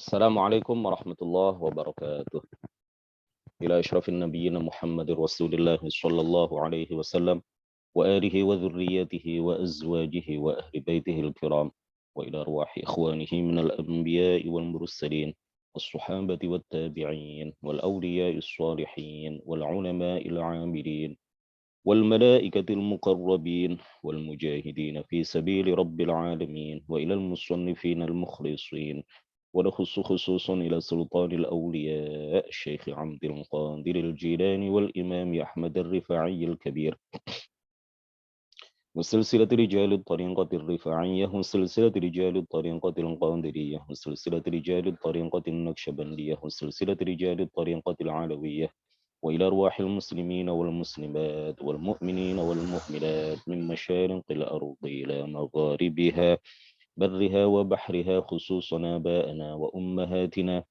السلام عليكم ورحمة الله وبركاته. إلى أشرف النبيين محمد رسول الله صلى الله عليه وسلم وآله وذريته وأزواجه وأهل بيته الكرام، وإلى أرواح إخوانه من الأنبياء والمرسلين والصحابة والتابعين والأولياء الصالحين والعلماء العاملين والملائكة المقربين والمجاهدين في سبيل رب العالمين، وإلى المصنفين المخلصين، ونخص خصوصا إلى سلطان الأولياء الشيخ عبد القادر الجيلاني والإمام أحمد الرفاعي الكبير، وسلسلة رجال الطريقة الرفاعية، وسلسلة رجال الطريقة القادرية، وسلسلة رجال الطريقة النكشبندية، وسلسلة رجال الطريقة العلوية، وإلى أرواح المسلمين والمسلمات والمؤمنين والمؤمنات من مشارق الأرض إلى مغاربها، برها وبحرها، خصوصا آباءنا وأمهاتنا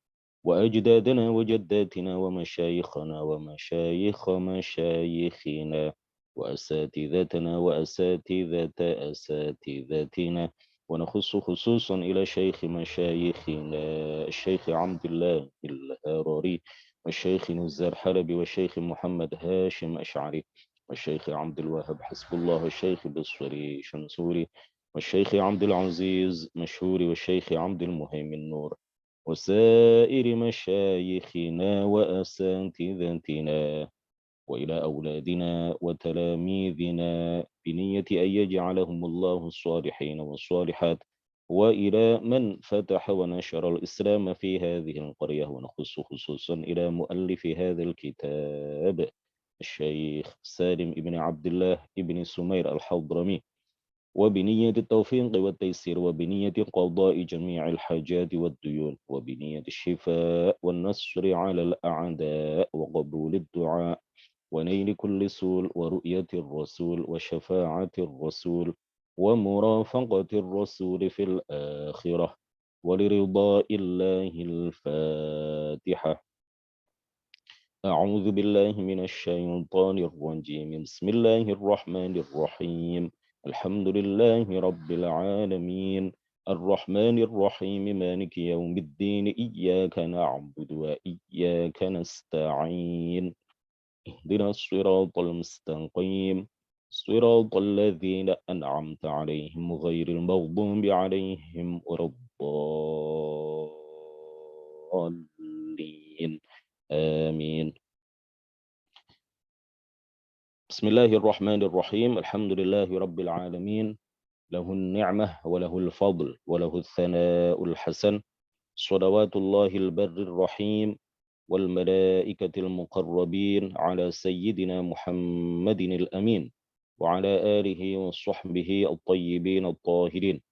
وأجدادنا وجداتنا ومشايخنا ومشايخ مشايخنا وأساتذتنا وأساتذة أساتذتنا، ونخص خصوصا إلى شيخ مشايخنا الشيخ عبد الله الهراري والشيخ نزار حلبي والشيخ محمد هاشم أشعري والشيخ عبد الوهاب حسب الله والشيخ بصري شنصوري والشيخ عبد العزيز مشهوري والشيخ عبد المهيمن نور وسائر مشايخنا وأساتذتنا، وإلى أولادنا وتلاميذنا بنية أن يجعلهم الله الصالحين والصالحات، وإلى من فتح ونشر الإسلام في هذه القرية، ونخص خصوصا إلى مؤلف هذا الكتاب الشيخ سالم بن عبد الله بن سمير الحضرمي، وبنية التوفيق والتيسير، وبنية قضاء جميع الحاجات والديون، وبنية الشفاء والنصر على الأعداء، وقبول الدعاء، ونيل كل سول، ورؤية الرسول، وشفاعة الرسول، ومرافقة الرسول في الآخرة، ولرضاء الله الفاتحة. أعوذ بالله من الشيطان الرجيم. بسم الله الرحمن الرحيم. الحمد لله رب العالمين الرحمن الرحيم مالك يوم الدين، إياك نعبد وإياك نستعين، اهدنا الصراط المستقيم صراط الذين أنعمت عليهم غير المغضوب عليهم ولا الضالين، آمين. بسم الله الرحمن الرحيم. الحمد لله رب العالمين، له النعمة وله الفضل وله الثناء الحسن، صلوات الله البر الرحيم والملائكة المقربين على سيدنا محمد الأمين وعلى آله وصحبه الطيبين الطاهرين.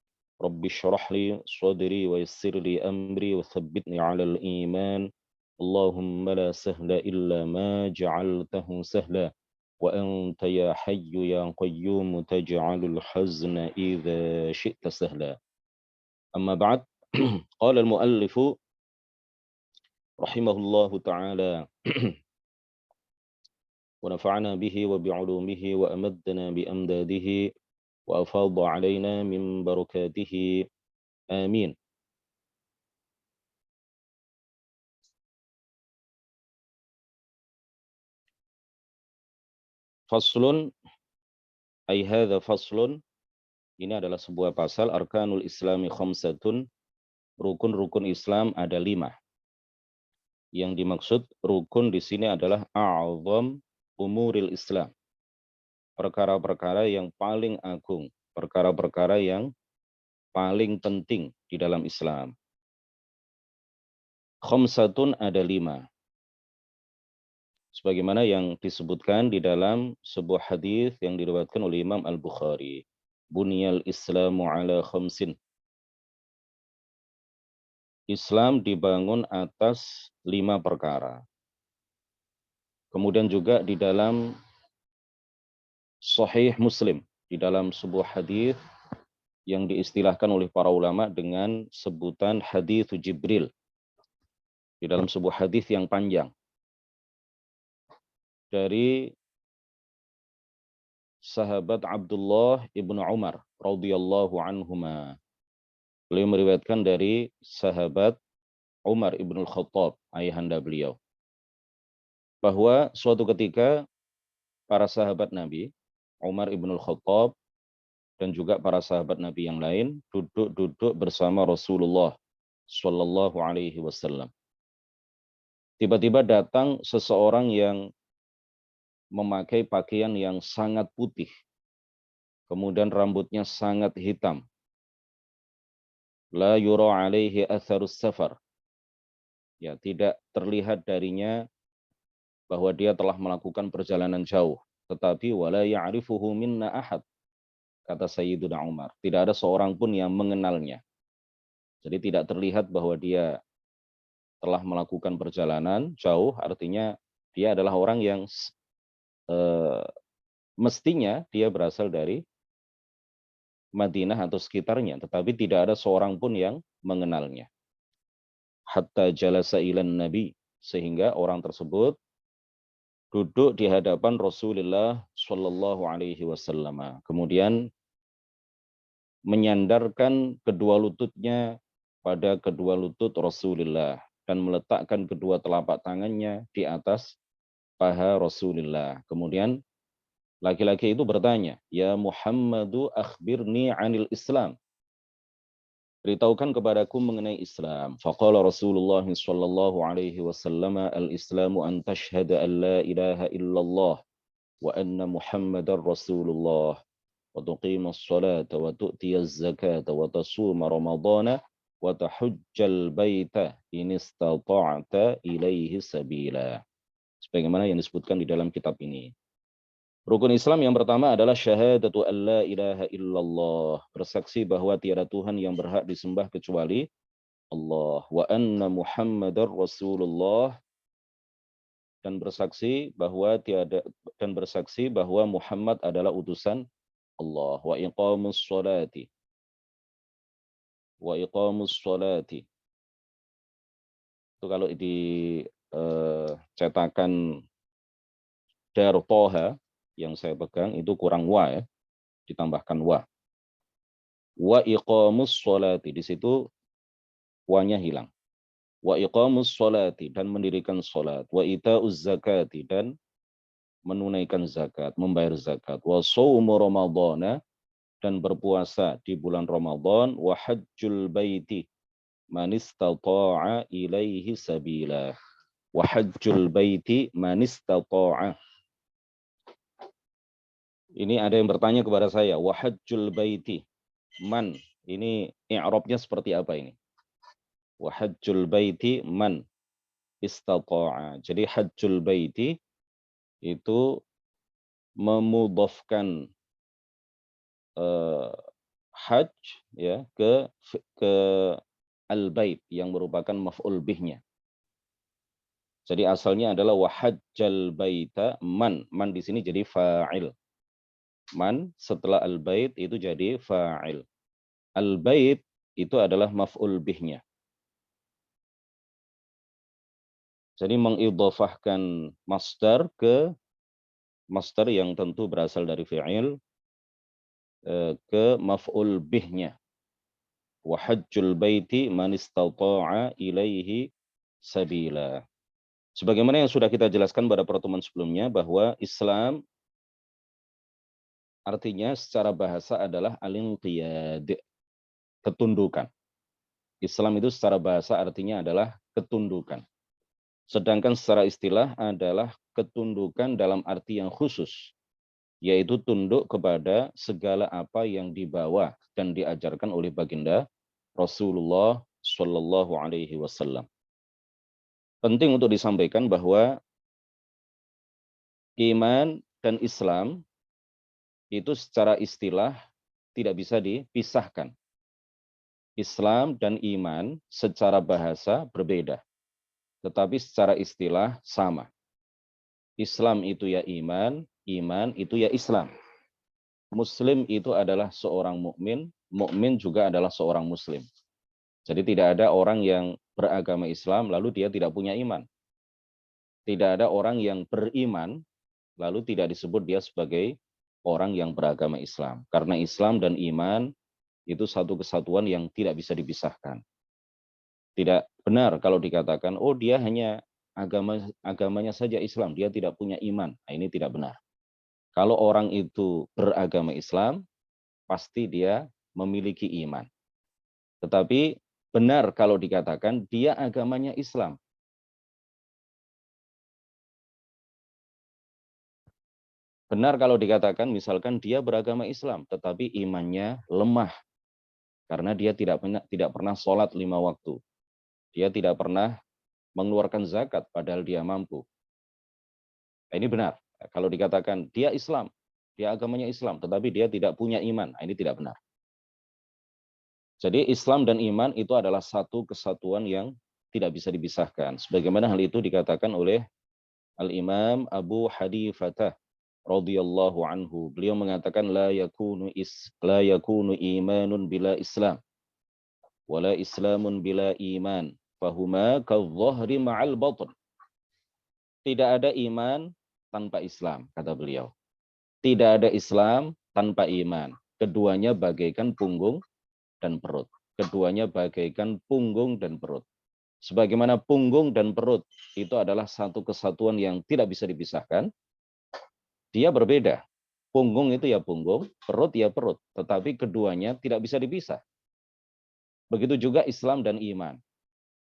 رب اشرح لي صدري ويسر لي أمري وثبتني على الإيمان، اللهم لا سهل إلا ما جعلته سهلا، وأنت يا حي يا قيوم تجعل الحزن إذا شئت سهلا. أما بعد قال المؤلف رحمه الله تعالى ونفعنا به وبعلومه وأمدنا بأمداده وأفاض علينا من بركاته، آمين. Faslun, ay hadza faslun, ini adalah sebuah pasal. Arkanul Islami khamsatun, rukun-rukun Islam ada 5. Yang dimaksud rukun di sini adalah a'zam umuril Islam, perkara-perkara yang paling agung, perkara-perkara yang paling penting di dalam Islam. Khamsatun ada 5. Sebagaimana yang disebutkan di dalam sebuah hadis yang diriwayatkan oleh Imam Al-Bukhari. Bunyal Islamu ala khamsin. Islam dibangun atas 5 perkara. Kemudian juga di dalam Sahih Muslim, di dalam sebuah hadis yang diistilahkan oleh para ulama dengan sebutan hadis Jibril. Di dalam sebuah hadis yang panjang dari sahabat Abdullah ibnu Umar radhiyallahu anhuma. Beliau meriwayatkan dari sahabat Umar ibn Khattab, ayahanda beliau, bahwa suatu ketika para sahabat Nabi, Umar ibn Khattab dan juga para sahabat Nabi yang lain duduk-duduk bersama Rasulullah Shallallahu Alaihi Wasallam. Tiba-tiba datang seseorang yang memakai pakaian yang sangat putih, kemudian rambutnya sangat hitam. La yura alaihi atharus safar. Ya, tidak terlihat darinya bahwa dia telah melakukan perjalanan jauh, tetapi wala ya'rifuhu minna ahad. Kata Sayyiduna Umar, tidak ada seorang pun yang mengenalnya. Jadi tidak terlihat bahwa dia telah melakukan perjalanan jauh, artinya dia adalah orang yang mestinya dia berasal dari Madinah atau sekitarnya, tetapi tidak ada seorang pun yang mengenalnya. Hatta jalasa ilan Nabi, sehingga orang tersebut duduk di hadapan Rasulullah Shallallahu Alaihi Wasallam. Kemudian menyandarkan kedua lututnya pada kedua lutut Rasulullah dan meletakkan kedua telapak tangannya di atas paha Rasulullah. Kemudian laki-laki itu bertanya, "Ya Muhammadu akhbirni 'anil Islam." Beritahukan kepadaku mengenai Islam. Faqala Rasulullah sallallahu alaihi wasallam, "Al-Islamu an tashhada an la ilaha illallah wa anna Muhammadar Rasulullah wa tuqimas salata wa tu'tiyaz zakata wa tasuma ramadana wa tahujjal baita in istata'ta ilaihi sabila." Sebagaimana yang disebutkan di dalam kitab ini. Rukun Islam yang pertama adalah syahadatu an la ilaha illallah, bersaksi bahwa tiada Tuhan yang berhak disembah kecuali Allah, wa anna Muhammadar Rasulullah, dan bersaksi bahwa Muhammad adalah utusan Allah, wa iqamus sholati. Itu kalau di cetakan Darut Thaha yang saya pegang itu kurang wa ya, ditambahkan wa. Wa iqamus sholati, di situ wa-nya hilang. Wa iqamus sholati, dan mendirikan salat. Wa ita'uz zakati, dan menunaikan zakat, membayar zakat. Wa shaumu ramadhana, dan berpuasa di bulan Ramadan. Wa hajjul baiti man istata'a ilaihi sabila. Wa hajjul baiti man istata'a. Ini ada yang bertanya kepada saya, wa hajjul baiti man, ini i'rabnya seperti apa ini? Wa hajjul baiti man istata'a. Jadi hajjul baiti itu memudhafkan hajj ya ke al-bait yang merupakan maf'ul bihnya. Jadi asalnya adalah wa hajjal baita man. Man di sini jadi fa'il. Man setelah al-bait itu jadi fa'il. Al-bait itu adalah maf'ul bihnya. Jadi mengidhafahkan masdar ke masdar yang tentu berasal dari fi'il ke maf'ul bihnya. Wa hajjul baiti man istata'a ilaihi sabila. Sebagaimana yang sudah kita jelaskan pada pertemuan sebelumnya bahwa Islam artinya secara bahasa adalah al-inqiyad, ketundukan. Islam itu secara bahasa artinya adalah ketundukan. Sedangkan secara istilah adalah ketundukan dalam arti yang khusus, yaitu tunduk kepada segala apa yang dibawa dan diajarkan oleh baginda Rasulullah Shallallahu Alaihi Wasallam. Penting untuk disampaikan bahwa iman dan Islam itu secara istilah tidak bisa dipisahkan. Islam dan iman secara bahasa berbeda, tetapi secara istilah sama. Islam itu ya iman, iman itu ya Islam. Muslim itu adalah seorang mukmin, mukmin juga adalah seorang muslim. Jadi tidak ada orang yang beragama Islam lalu dia tidak punya iman. Tidak ada orang yang beriman lalu tidak disebut dia sebagai orang yang beragama Islam. Karena Islam dan iman itu satu kesatuan yang tidak bisa dipisahkan. Tidak Benar kalau dikatakan, oh dia hanya agamanya saja Islam, dia tidak punya iman. Nah, ini tidak benar. Kalau orang itu beragama Islam, pasti dia memiliki iman. Tetapi benar kalau dikatakan dia agamanya Islam. Benar kalau dikatakan misalkan dia beragama Islam, tetapi imannya lemah. Karena dia tidak pernah sholat 5 waktu. Dia tidak pernah mengeluarkan zakat padahal dia mampu. Nah, ini benar. Kalau dikatakan dia Islam, dia agamanya Islam, tetapi dia tidak punya iman. Nah, ini tidak benar. Jadi Islam dan iman itu adalah satu kesatuan yang tidak bisa dipisahkan. Sebagaimana hal itu dikatakan oleh Al-Imam Abu Hanifah radhiyallahu anhu. Beliau mengatakan la yakunu imanun bila Islam wala islamun bila iman fahuma kadh-dhahri ma'al batn. Tidak ada iman tanpa Islam, kata beliau. Tidak ada Islam tanpa iman. Keduanya bagaikan punggung dan perut. Keduanya bagaikan punggung dan perut. Sebagaimana punggung dan perut itu adalah satu kesatuan yang tidak bisa dipisahkan, dia berbeda. Punggung itu ya punggung, perut ya perut. Tetapi keduanya tidak bisa dipisah. Begitu juga Islam dan iman.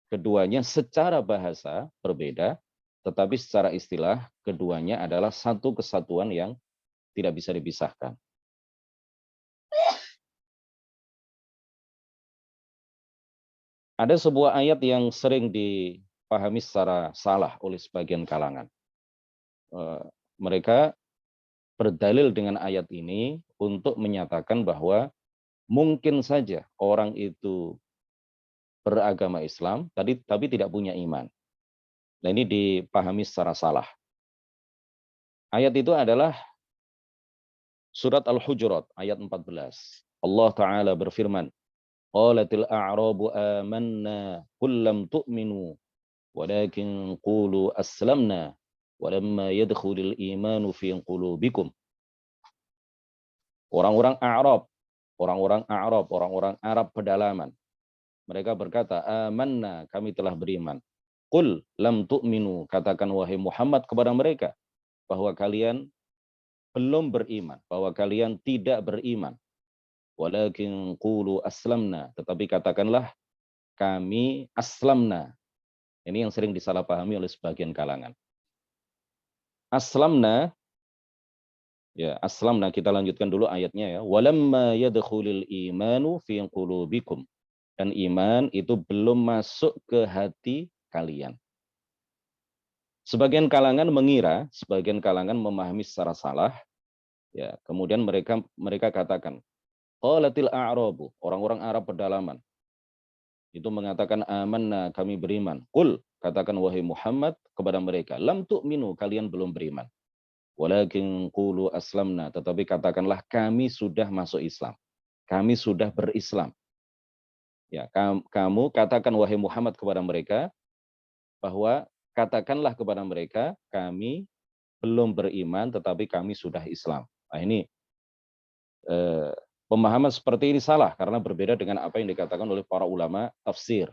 Keduanya secara bahasa berbeda, tetapi secara istilah keduanya adalah satu kesatuan yang tidak bisa dipisahkan. Ada sebuah ayat yang sering dipahami secara salah oleh sebagian kalangan. Mereka berdalil dengan ayat ini untuk menyatakan bahwa mungkin saja orang itu beragama Islam, tapi tidak punya iman. Nah, ini dipahami secara salah. Ayat itu adalah surat Al-Hujurat ayat 14. Allah Ta'ala berfirman, qalatil a'rabu amanna qul lam tu'minu walakin qulu aslamna walamma yadkhulul imanu fi qulubikum. Orang-orang Arab, orang-orang Arab pedalaman. Mereka berkata, amanna, kami telah beriman. Qul lam tu'minu, katakan wahai Muhammad kepada mereka bahwa kalian belum beriman, bahwa kalian tidak beriman. Walakin qulu aslamna, tetapi katakanlah kami aslamna. Ini yang sering disalahpahami oleh sebagian kalangan. Aslamna, ya aslamna, kita lanjutkan dulu ayatnya ya. Walamma yadkhulul imanu fi qulubikum. Dan iman itu belum masuk ke hati kalian. Sebagian kalangan mengira, sebagian kalangan memahami secara salah, ya. Kemudian mereka katakan, qalatil a'rabu, orang-orang Arab pedalaman itu mengatakan amanna, kami beriman. Qul, katakan wahai Muhammad kepada mereka, lam tu'minu, kalian belum beriman. Walakin qulu aslamna, tetapi katakanlah kami sudah masuk Islam. Kami sudah berislam. Ya, kamu katakan wahai Muhammad kepada mereka bahwa katakanlah kepada mereka kami belum beriman tetapi kami sudah Islam. Nah, ini pemahaman seperti ini salah karena berbeda dengan apa yang dikatakan oleh para ulama tafsir.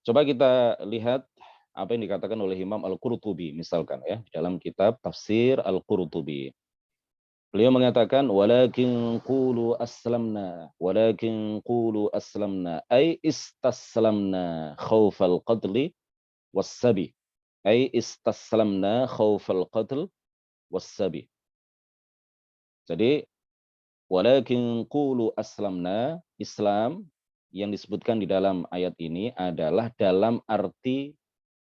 Coba kita lihat apa yang dikatakan oleh Imam Al-Qurtubi misalkan ya dalam kitab Tafsir Al-Qurtubi. Beliau mengatakan walakin qulu aslamna ay istaslamna khaufal qatli wassabi ay istaslamna khaufal qatl wassabi. Jadi walakin qulu aslamna, Islam yang disebutkan di dalam ayat ini adalah dalam arti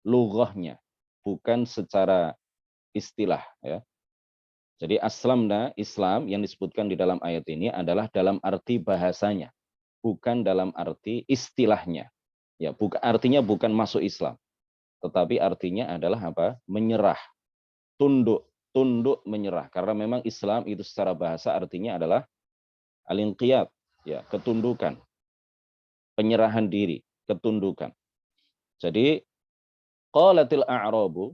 lughahnya, bukan secara istilah ya. Jadi aslamna, Islam yang disebutkan di dalam ayat ini adalah dalam arti bahasanya, bukan dalam arti istilahnya. Ya, artinya bukan masuk Islam, tetapi artinya adalah apa? Menyerah, tunduk menyerah. Karena memang Islam itu secara bahasa artinya adalah al-inqiyad, ya, ketundukan, penyerahan diri, ketundukan. Jadi qalatil a'rabu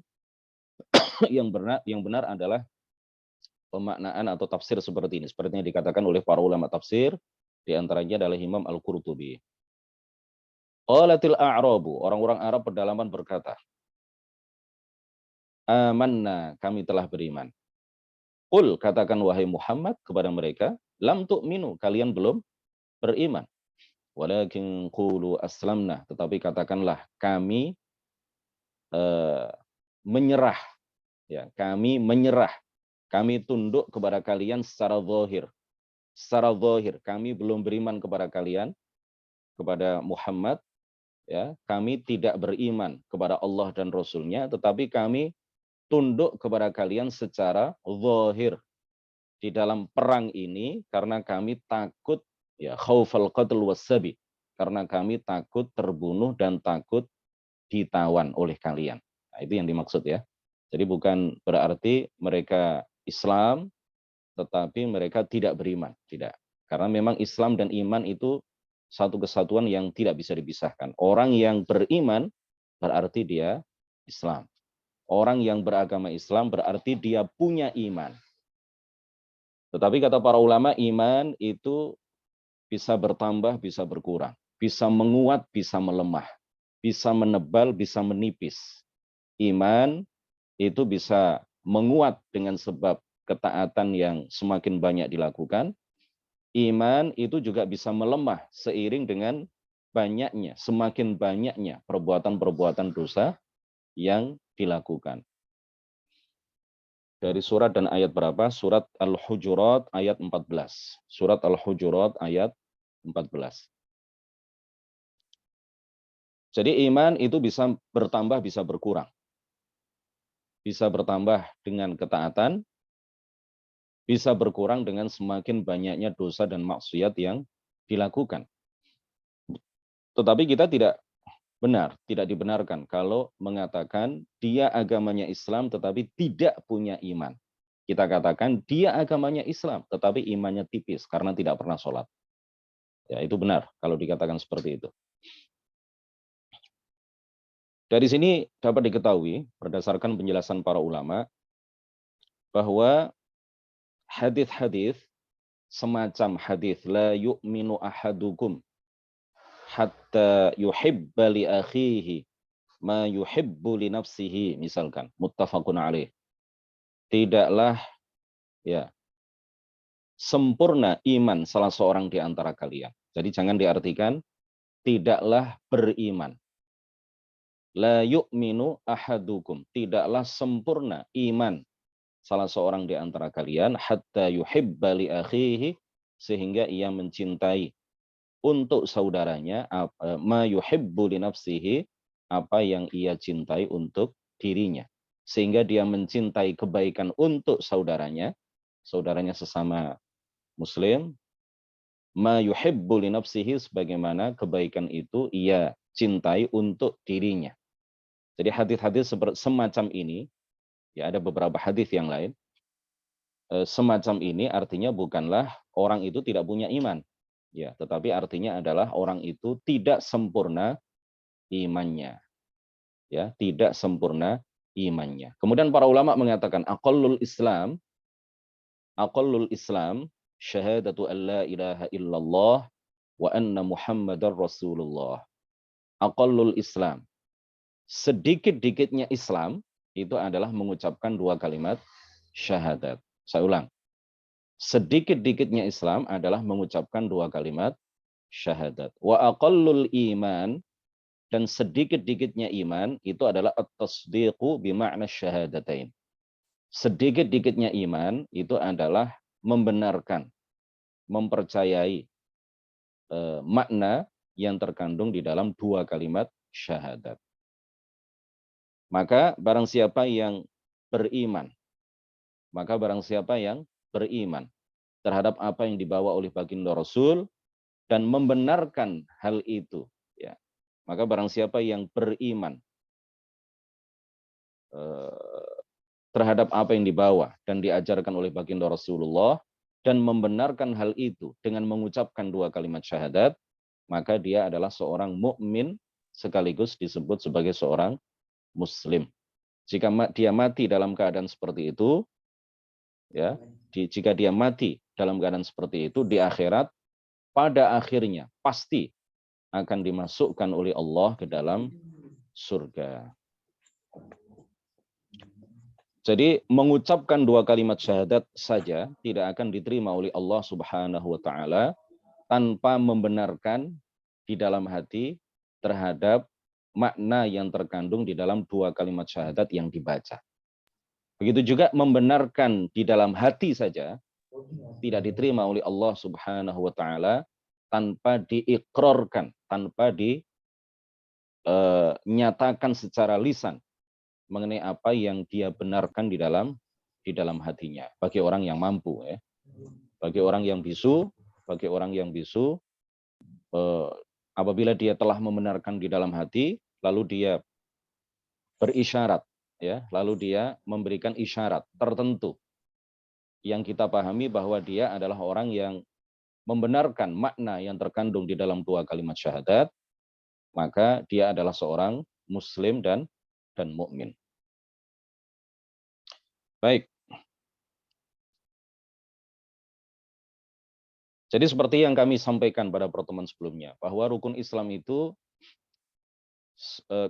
yang benar adalah pemaknaan atau tafsir seperti ini, seperti yang dikatakan oleh para ulama tafsir, di antaranya adalah Imam Al-Qurtubi. Qalatil a'rabu, orang-orang Arab pedalaman berkata, amanna, kami telah beriman. Qul, katakan wahai Muhammad kepada mereka, lam tu'minu, kalian belum beriman. Walakin qulu aslamna, tetapi katakanlah kami eh, menyerah, ya, kami menyerah, kami tunduk kepada kalian secara zahir. Secara zahir, kami belum beriman kepada kalian, kepada Muhammad, ya, kami tidak beriman kepada Allah dan Rasul-Nya, tetapi kami tunduk kepada kalian secara zahir di dalam perang ini karena kami takut, ya, khaufal qatl wassabi, karena kami takut terbunuh dan takut ditawan oleh kalian. Nah, itu yang dimaksud ya. Jadi bukan berarti mereka Islam tetapi mereka tidak beriman, tidak. Karena memang Islam dan iman itu satu kesatuan yang tidak bisa dipisahkan. Orang yang beriman berarti dia Islam. Orang yang beragama Islam berarti dia punya iman. Tetapi kata para ulama, iman itu bisa bertambah, bisa berkurang. Bisa menguat, bisa melemah. Bisa menebal, bisa menipis. Iman itu bisa menguat dengan sebab ketaatan yang semakin banyak dilakukan. Iman itu juga bisa melemah seiring dengan banyaknya, semakin banyaknya perbuatan-perbuatan dosa yang dilakukan. Dari surat dan ayat berapa? Surat Al-Hujurat ayat 14. Surat Al-Hujurat ayat 14. Jadi iman itu bisa bertambah, bisa berkurang. Bisa bertambah dengan ketaatan, bisa berkurang dengan semakin banyaknya dosa dan maksiat yang dilakukan. Tetapi kita tidak benar, tidak dibenarkan kalau mengatakan dia agamanya Islam tetapi tidak punya iman. Kita katakan dia agamanya Islam tetapi imannya tipis karena tidak pernah sholat. Ya, itu benar kalau dikatakan seperti itu. Dari sini dapat diketahui berdasarkan penjelasan para ulama bahwa hadis-hadis semacam hadis la yu'minu ahadukum hatta yuhibba li akhihi ma yuhibbu li nafsihi, misalkan muttafaqun alaih. Tidaklah, ya, sempurna iman salah seorang di antara kalian. Jadi jangan diartikan tidaklah beriman. La yu'minu ahadukum, tidaklah sempurna iman salah seorang di antara kalian hatta yuhibba li akhihi, sehingga ia mencintai untuk saudaranya ma yuhibbu li nafsihi, apa yang ia cintai untuk dirinya. Sehingga dia mencintai kebaikan untuk saudaranya, saudaranya sesama muslim, ma yuhibbu li nafsihi, sebagaimana kebaikan itu ia cintai untuk dirinya. Jadi hadis-hadis semacam ini, ya, ada beberapa hadis yang lain, semacam ini artinya bukanlah orang itu tidak punya iman, ya, tetapi artinya adalah orang itu tidak sempurna imannya, ya, tidak sempurna imannya. Kemudian para ulama mengatakan aqallul Islam syahadatu an la ilaha illallah wa anna Muhammadar Rasulullah. Aqallul Islam, sedikit-dikitnya Islam itu adalah mengucapkan dua kalimat syahadat. Saya ulang. Sedikit-dikitnya Islam adalah mengucapkan dua kalimat syahadat. Wa aqallul iman, dan sedikit-dikitnya iman itu adalah at-tasdiqu bima'na syahadatain. Sedikit-dikitnya iman itu adalah membenarkan, mempercayai makna yang terkandung di dalam dua kalimat syahadat. Maka barang siapa yang beriman, maka barang siapa yang beriman terhadap apa yang dibawa oleh baginda Rasul dan membenarkan hal itu, ya, maka barang siapa yang beriman terhadap apa yang dibawa dan diajarkan oleh baginda Rasulullah dan membenarkan hal itu dengan mengucapkan dua kalimat syahadat, maka dia adalah seorang mukmin sekaligus disebut sebagai seorang muslim. Jika dia mati dalam keadaan seperti itu, ya, jika dia mati dalam keadaan seperti itu di akhirat, pada akhirnya pasti akan dimasukkan oleh Allah ke dalam surga. Jadi mengucapkan dua kalimat syahadat saja tidak akan diterima oleh Allah Subhanahu wa taala tanpa membenarkan di dalam hati terhadap makna yang terkandung di dalam dua kalimat syahadat yang dibaca. Begitu juga membenarkan di dalam hati saja tidak diterima oleh Allah Subhanahu wa taala tanpa diikrarkan, tanpa dinyatakan secara lisan mengenai apa yang dia benarkan di dalam hatinya. Bagi orang yang mampu ya. Bagi orang yang bisu, apabila dia telah membenarkan di dalam hati, lalu dia berisyarat ya, lalu dia memberikan isyarat tertentu yang kita pahami bahwa dia adalah orang yang membenarkan makna yang terkandung di dalam dua kalimat syahadat, maka dia adalah seorang muslim dan mukmin. Baik. Jadi seperti yang kami sampaikan pada pertemuan sebelumnya, bahwa rukun Islam itu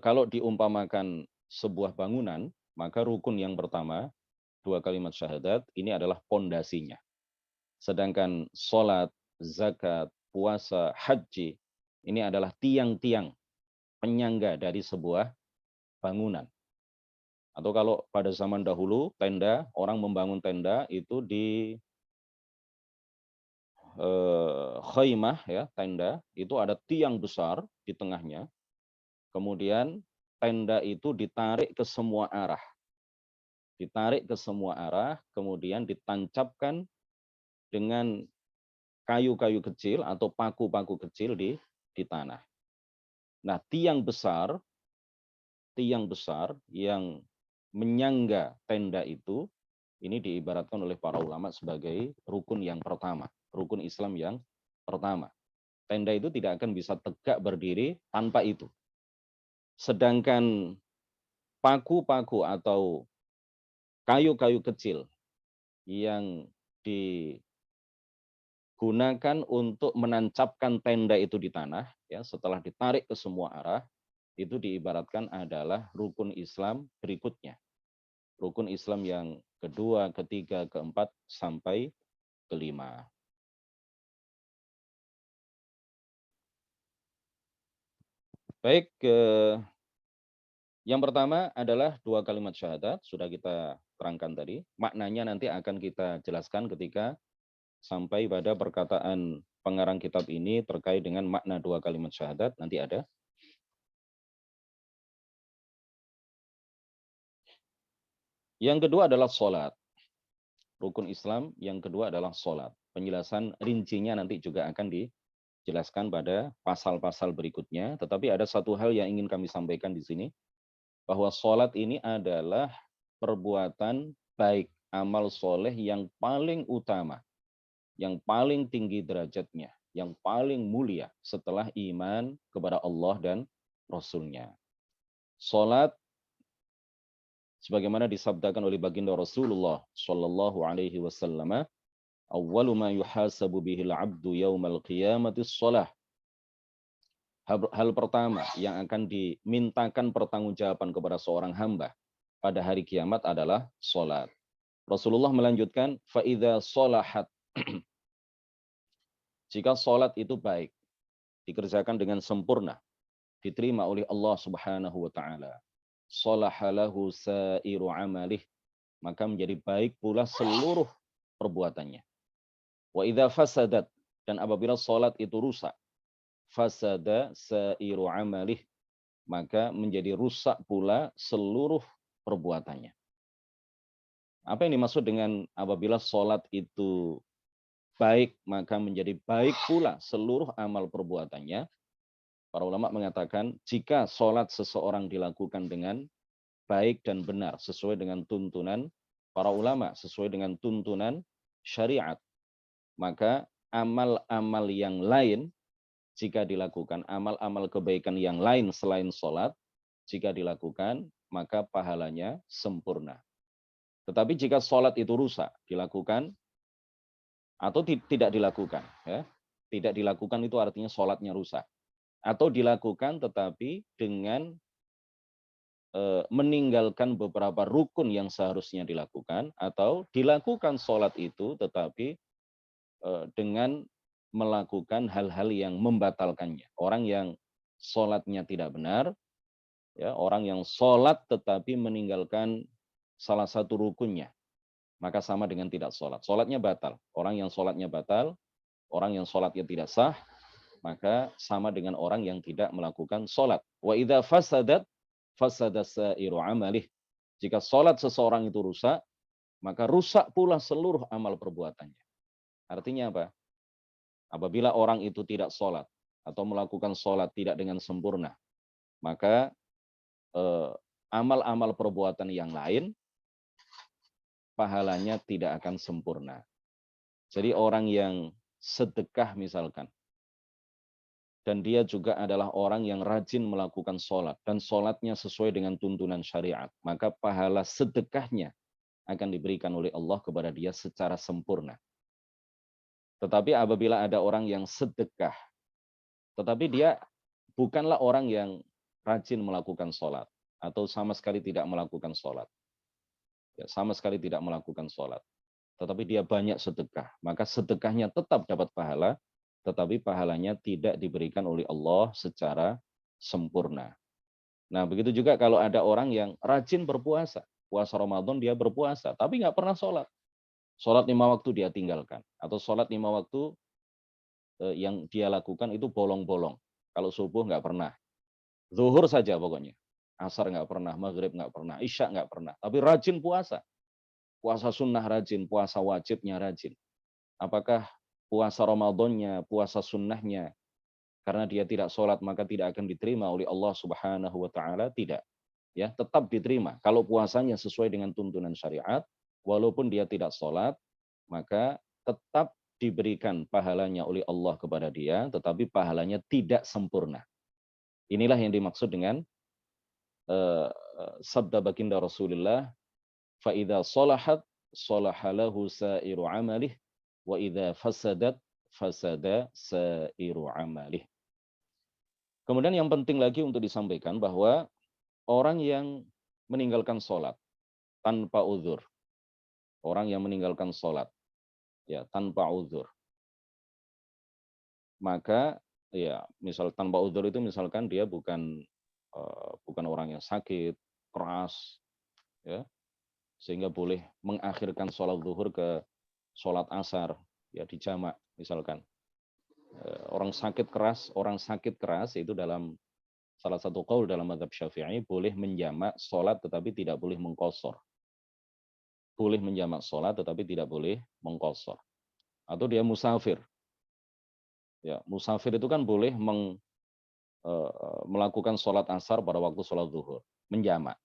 kalau diumpamakan sebuah bangunan, maka rukun yang pertama, dua kalimat syahadat, ini adalah pondasinya. Sedangkan sholat, zakat, puasa, haji, ini adalah tiang-tiang penyangga dari sebuah bangunan. Atau kalau pada zaman dahulu, tenda, orang membangun tenda itu di khaymah, ya, tenda, itu ada tiang besar di tengahnya. Kemudian tenda itu ditarik ke semua arah. Ditarik ke semua arah, kemudian ditancapkan dengan kayu-kayu kecil atau paku-paku kecil di tanah. Nah, tiang besar yang menyangga tenda itu, ini diibaratkan oleh para ulama sebagai rukun yang pertama, rukun Islam yang pertama. Tenda itu tidak akan bisa tegak berdiri tanpa itu. Sedangkan paku-paku atau kayu-kayu kecil yang digunakan untuk menancapkan tenda itu di tanah, ya, setelah ditarik ke semua arah, itu diibaratkan adalah rukun Islam berikutnya. Rukun Islam yang kedua, ketiga, keempat, sampai kelima. Baik, yang pertama adalah dua kalimat syahadat, sudah kita terangkan tadi. Maknanya nanti akan kita jelaskan ketika sampai pada perkataan pengarang kitab ini terkait dengan makna dua kalimat syahadat, nanti ada. Yang kedua adalah sholat. Rukun Islam yang kedua adalah sholat. Penjelasan rincinya nanti juga akan dijelaskan pada pasal-pasal berikutnya. Tetapi ada satu hal yang ingin kami sampaikan di sini, bahwa sholat ini adalah perbuatan baik, amal soleh yang paling utama, yang paling tinggi derajatnya, yang paling mulia setelah iman kepada Allah dan Rasul-Nya. Sholat, sebagaimana disabdakan oleh baginda Rasulullah Shallallahu Alaihi Wasallam, awwalu ma yuhasabu bihil abdu yaumal qiyamati shalah. Hal pertama yang akan dimintakan pertanggungjawaban kepada seorang hamba pada hari kiamat adalah sholat. Rasulullah melanjutkan, faida sholahat. Jika sholat itu baik, dikerjakan dengan sempurna, diterima oleh Allah Subhanahu wa taala, sholahalahu sairu amalih, maka menjadi baik pula seluruh perbuatannya. Wa idza fasadat, dan apabila sholat itu rusak, fasada sairu amalih, maka menjadi rusak pula seluruh perbuatannya. Apa yang dimaksud dengan apabila sholat itu baik, maka menjadi baik pula seluruh amal perbuatannya? Para ulama mengatakan, jika sholat seseorang dilakukan dengan baik dan benar, sesuai dengan tuntunan para ulama, sesuai dengan tuntunan syariat, maka amal-amal yang lain, jika dilakukan, amal-amal kebaikan yang lain selain sholat, jika dilakukan, maka pahalanya sempurna. Tetapi jika sholat itu rusak, dilakukan atau tidak dilakukan, ya, tidak dilakukan itu artinya sholatnya rusak. atau dilakukan tetapi dengan meninggalkan beberapa rukun yang seharusnya dilakukan, atau dilakukan sholat itu tetapi dengan melakukan hal-hal yang membatalkannya. Orang yang sholatnya tidak benar, ya, orang yang sholat tetapi meninggalkan salah satu rukunnya, maka sama dengan tidak sholat. Sholatnya batal. Orang yang sholatnya batal, orang yang sholatnya tidak sah, maka sama dengan orang yang tidak melakukan sholat. Wa idza fasadat fasada sa'iru amalih. Jika sholat seseorang itu rusak, maka rusak pula seluruh amal perbuatannya. Artinya apa? Apabila orang itu tidak sholat atau melakukan sholat tidak dengan sempurna, maka amal-amal perbuatan yang lain pahalanya tidak akan sempurna. Jadi orang yang sedekah misalkan, dan dia juga adalah orang yang rajin melakukan sholat, dan sholatnya sesuai dengan tuntunan syariat, maka pahala sedekahnya akan diberikan oleh Allah kepada dia secara sempurna. Tetapi apabila ada orang yang sedekah, tetapi dia bukanlah orang yang rajin melakukan sholat, atau sama sekali tidak melakukan sholat, ya, sama sekali tidak melakukan sholat, tetapi dia banyak sedekah, maka sedekahnya tetap dapat pahala, tetapi pahalanya tidak diberikan oleh Allah secara sempurna. Nah, begitu juga kalau ada orang yang rajin berpuasa, puasa Ramadan dia berpuasa, tapi nggak pernah sholat. Sholat 5 waktu dia tinggalkan, atau sholat 5 waktu yang dia lakukan itu bolong-bolong. Kalau subuh nggak pernah, zuhur saja pokoknya, asar nggak pernah, maghrib nggak pernah, isya nggak pernah, tapi rajin puasa. Puasa sunnah rajin, puasa wajibnya rajin. Apakah puasa Ramadannya, puasa sunnahnya, karena dia tidak sholat maka tidak akan diterima oleh Allah Subhanahu wa taala? Tidak. Ya, tetap diterima. Kalau puasanya sesuai dengan tuntunan syariat, walaupun dia tidak sholat, maka tetap diberikan pahalanya oleh Allah kepada dia, tetapi pahalanya tidak sempurna. Inilah yang dimaksud dengan sabda baginda Rasulullah, فَإِذَا صَلَحَتْ صَلَحَ لَهُ سَائِرُ عَمَلِهِ وَإِذَا فَسَدَتْ فَسَدَ سَائِرُ عَمَلِهِ. Kemudian yang penting lagi untuk disampaikan bahwa orang yang meninggalkan sholat tanpa uzur, orang yang meninggalkan sholat ya tanpa uzur, maka ya misal tanpa uzur itu misalkan dia bukan orang yang sakit keras, ya, sehingga boleh mengakhirkan sholat zuhur ke sholat asar, ya dijamak misalkan. Orang sakit keras itu dalam salah satu qaul dalam mazhab Syafi'i boleh menjamak sholat tetapi tidak boleh mengqashar. Boleh menjamak sholat tetapi tidak boleh mengqashar. Atau dia musafir. Ya, musafir itu kan boleh melakukan sholat asar pada waktu sholat zuhur, menjamak.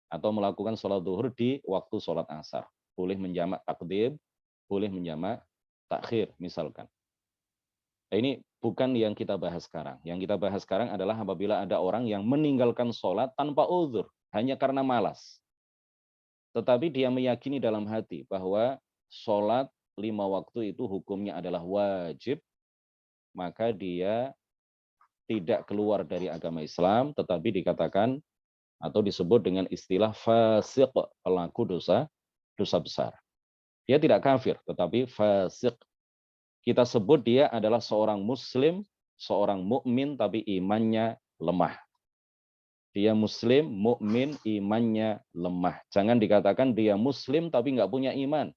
Atau melakukan sholat zuhur di waktu sholat asar. Boleh menjamak takdim, boleh menjamak takhir misalkan. Nah, ini bukan yang kita bahas sekarang. Yang kita bahas sekarang adalah apabila ada orang yang meninggalkan sholat tanpa uzur, hanya karena malas. Tetapi dia meyakini dalam hati bahwa sholat 5 waktu itu hukumnya adalah wajib, maka dia tidak keluar dari agama Islam, tetapi dikatakan atau disebut dengan istilah fasik, pelaku dosa besar. Dia tidak kafir, tetapi fasik. Kita sebut dia adalah seorang muslim, seorang mukmin tapi imannya lemah. Dia muslim, mukmin, imannya lemah. Jangan dikatakan dia muslim tapi nggak punya iman.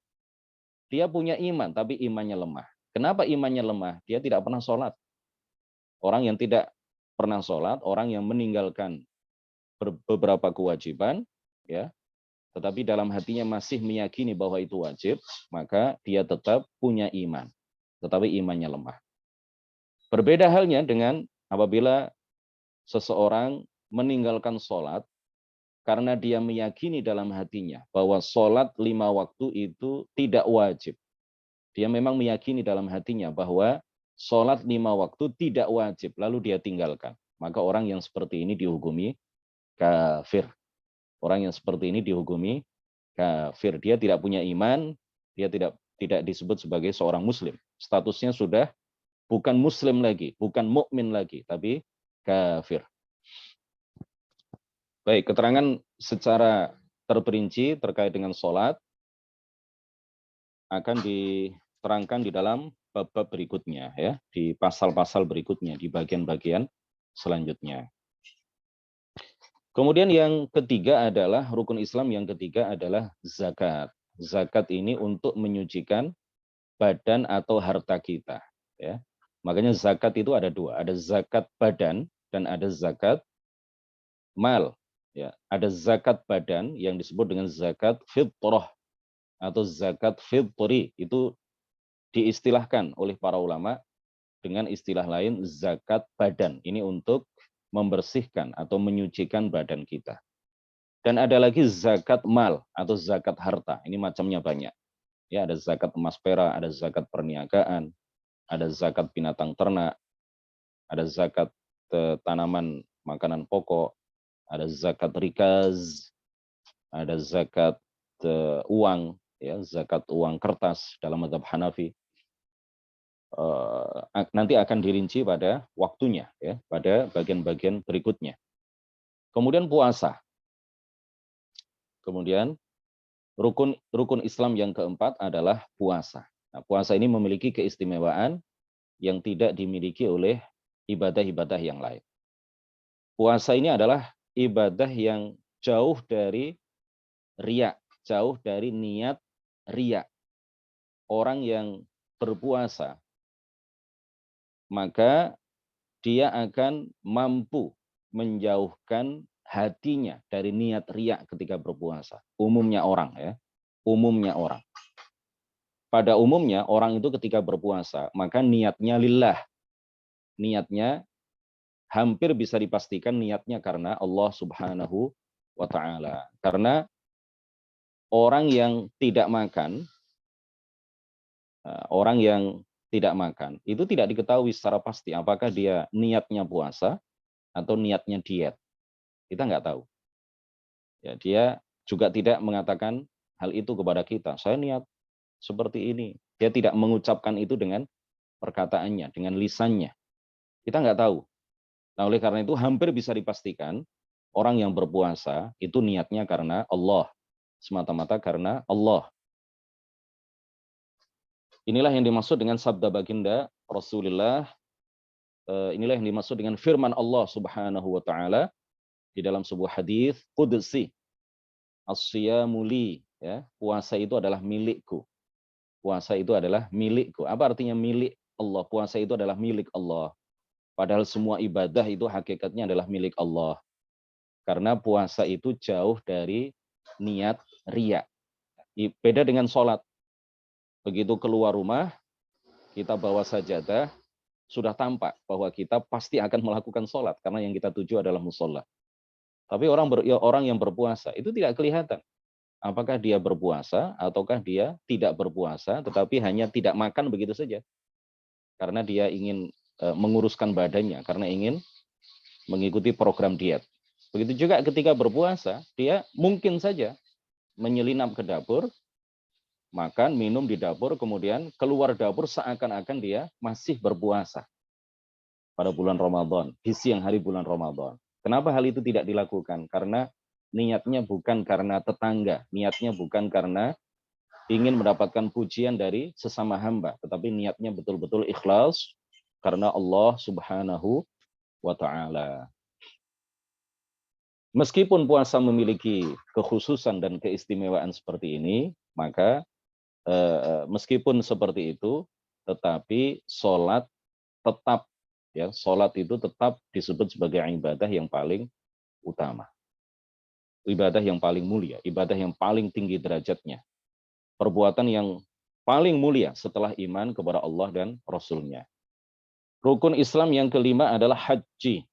Dia punya iman tapi imannya lemah. Kenapa imannya lemah? Dia tidak pernah sholat. Orang yang tidak pernah sholat, orang yang meninggalkan beberapa kewajiban, ya, tetapi dalam hatinya masih meyakini bahwa itu wajib, maka dia tetap punya iman, tetapi imannya lemah. Berbeda halnya dengan apabila seseorang meninggalkan sholat karena dia meyakini dalam hatinya bahwa sholat 5 waktu itu tidak wajib. Dia memang meyakini dalam hatinya bahwa sholat 5 waktu tidak wajib, lalu dia tinggalkan. Maka orang yang seperti ini dihukumi kafir. Orang yang seperti ini dihukumi kafir. Dia tidak punya iman, dia tidak disebut sebagai seorang muslim. Statusnya sudah bukan muslim lagi, bukan mukmin lagi, tapi kafir. Baik, keterangan secara terperinci terkait dengan sholat akan diterangkan di dalam bab-bab berikutnya, ya, di pasal-pasal berikutnya, di bagian-bagian selanjutnya. Kemudian yang ketiga adalah rukun Islam yang ketiga adalah zakat. Zakat ini untuk menyucikan badan atau harta kita, ya. Makanya zakat itu ada dua, ada zakat badan dan ada zakat mal, ya. Ada zakat badan yang disebut dengan zakat fitrah atau zakat fitri, itu diistilahkan oleh para ulama dengan istilah lain zakat badan. Ini untuk membersihkan atau menyucikan badan kita. Dan ada lagi zakat mal atau zakat harta. Ini macamnya banyak. Ya, ada zakat emas perak, ada zakat perniagaan, ada zakat binatang ternak, ada zakat tanaman makanan pokok, ada zakat rikaz, ada zakat uang, ya, zakat uang kertas dalam mazhab Hanafi. Nanti akan dirinci pada waktunya, ya, pada bagian-bagian berikutnya. Kemudian puasa. Kemudian rukun Islam yang keempat adalah puasa. Nah, puasa ini memiliki keistimewaan yang tidak dimiliki oleh ibadah-ibadah yang lain. Puasa ini adalah ibadah yang jauh dari riya, jauh dari niat riya. Orang yang berpuasa, maka dia akan mampu menjauhkan hatinya dari niat riya ketika berpuasa. Umumnya orang, ya. Umumnya orang. Pada umumnya orang itu ketika berpuasa, maka niatnya lillah. Niatnya hampir bisa dipastikan niatnya karena Allah Subhanahu wa taala. Karena orang yang tidak makan, itu tidak diketahui secara pasti apakah dia niatnya puasa atau niatnya diet. Kita nggak tahu. Ya, dia juga tidak mengatakan hal itu kepada kita. Saya niat seperti ini. Dia tidak mengucapkan itu dengan perkataannya, dengan lisannya. Kita nggak tahu. Nah, oleh karena itu hampir bisa dipastikan orang yang berpuasa itu niatnya karena Allah. Semata-mata karena Allah. Inilah yang dimaksud dengan sabda baginda Rasulullah. Inilah yang dimaksud dengan firman Allah Subhanahu wa taala di dalam sebuah hadis qudsi. As-siyamu li, ya, puasa itu adalah milikku. Puasa itu adalah milikku. Apa artinya milik Allah? Puasa itu adalah milik Allah. Padahal semua ibadah itu hakikatnya adalah milik Allah. Karena puasa itu jauh dari niat riya. Beda dengan sholat. Begitu keluar rumah, kita bawa sajadah, sudah tampak bahwa kita pasti akan melakukan sholat. Karena yang kita tuju adalah musola. Tapi orang yang berpuasa itu tidak kelihatan. Apakah dia berpuasa ataukah dia tidak berpuasa, tetapi hanya tidak makan begitu saja. Karena dia ingin menguruskan badannya, karena ingin mengikuti program diet. Begitu juga ketika berpuasa, dia mungkin saja menyelinap ke dapur, makan, minum di dapur, kemudian keluar dapur seakan-akan dia masih berpuasa pada bulan Ramadan, di siang hari bulan Ramadan. Kenapa hal itu tidak dilakukan? Karena niatnya bukan karena tetangga, niatnya bukan karena ingin mendapatkan pujian dari sesama hamba, tetapi niatnya betul-betul ikhlas karena Allah Subhanahu wa taala. Meskipun puasa memiliki kekhususan dan keistimewaan seperti ini, maka meskipun seperti itu, tetapi sholat tetap, ya, sholat itu tetap disebut sebagai ibadah yang paling utama. Ibadah yang paling mulia, ibadah yang paling tinggi derajatnya. Perbuatan yang paling mulia setelah iman kepada Allah dan Rasul-Nya. Rukun Islam yang kelima adalah haji.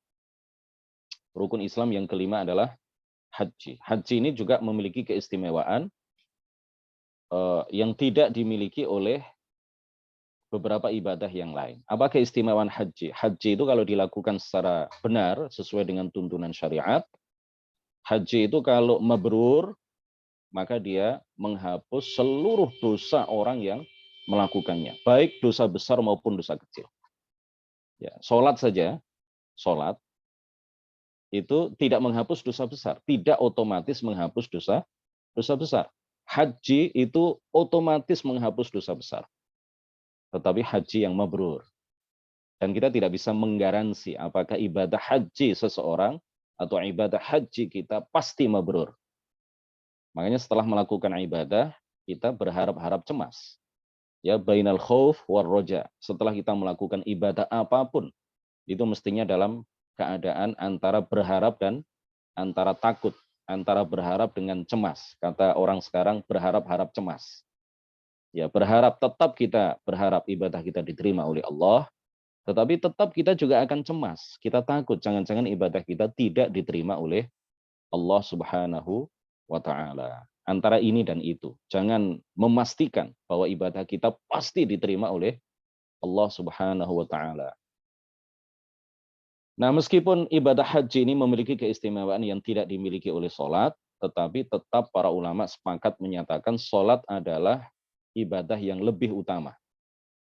Rukun Islam yang kelima adalah haji. Haji ini juga memiliki keistimewaan yang tidak dimiliki oleh beberapa ibadah yang lain. Apa keistimewaan haji? Haji itu kalau dilakukan secara benar, sesuai dengan tuntunan syariat, haji itu kalau mabrur, maka dia menghapus seluruh dosa orang yang melakukannya, baik dosa besar maupun dosa kecil. Ya, sholat saja, sholat itu tidak menghapus dosa besar, tidak otomatis menghapus dosa besar. Haji itu otomatis menghapus dosa besar, tetapi haji yang mabrur. Dan kita tidak bisa menggaransi apakah ibadah haji seseorang atau ibadah haji kita pasti mabrur. Makanya setelah melakukan ibadah, kita berharap-harap cemas. Ya, bainal khauf war roja. Setelah kita melakukan ibadah apapun, itu mestinya dalam keadaan antara berharap dan antara takut, antara berharap dengan cemas. Kata orang sekarang, berharap-harap cemas. Ya, berharap, tetap kita berharap ibadah kita diterima oleh Allah, tetapi tetap kita juga akan cemas. Kita takut jangan-jangan ibadah kita tidak diterima oleh Allah Subhanahu wa taala. Antara ini dan itu. Jangan memastikan bahwa ibadah kita pasti diterima oleh Allah Subhanahu wa taala. Nah, meskipun ibadah haji ini memiliki keistimewaan yang tidak dimiliki oleh sholat, tetapi tetap para ulama sepakat menyatakan sholat adalah ibadah yang lebih utama,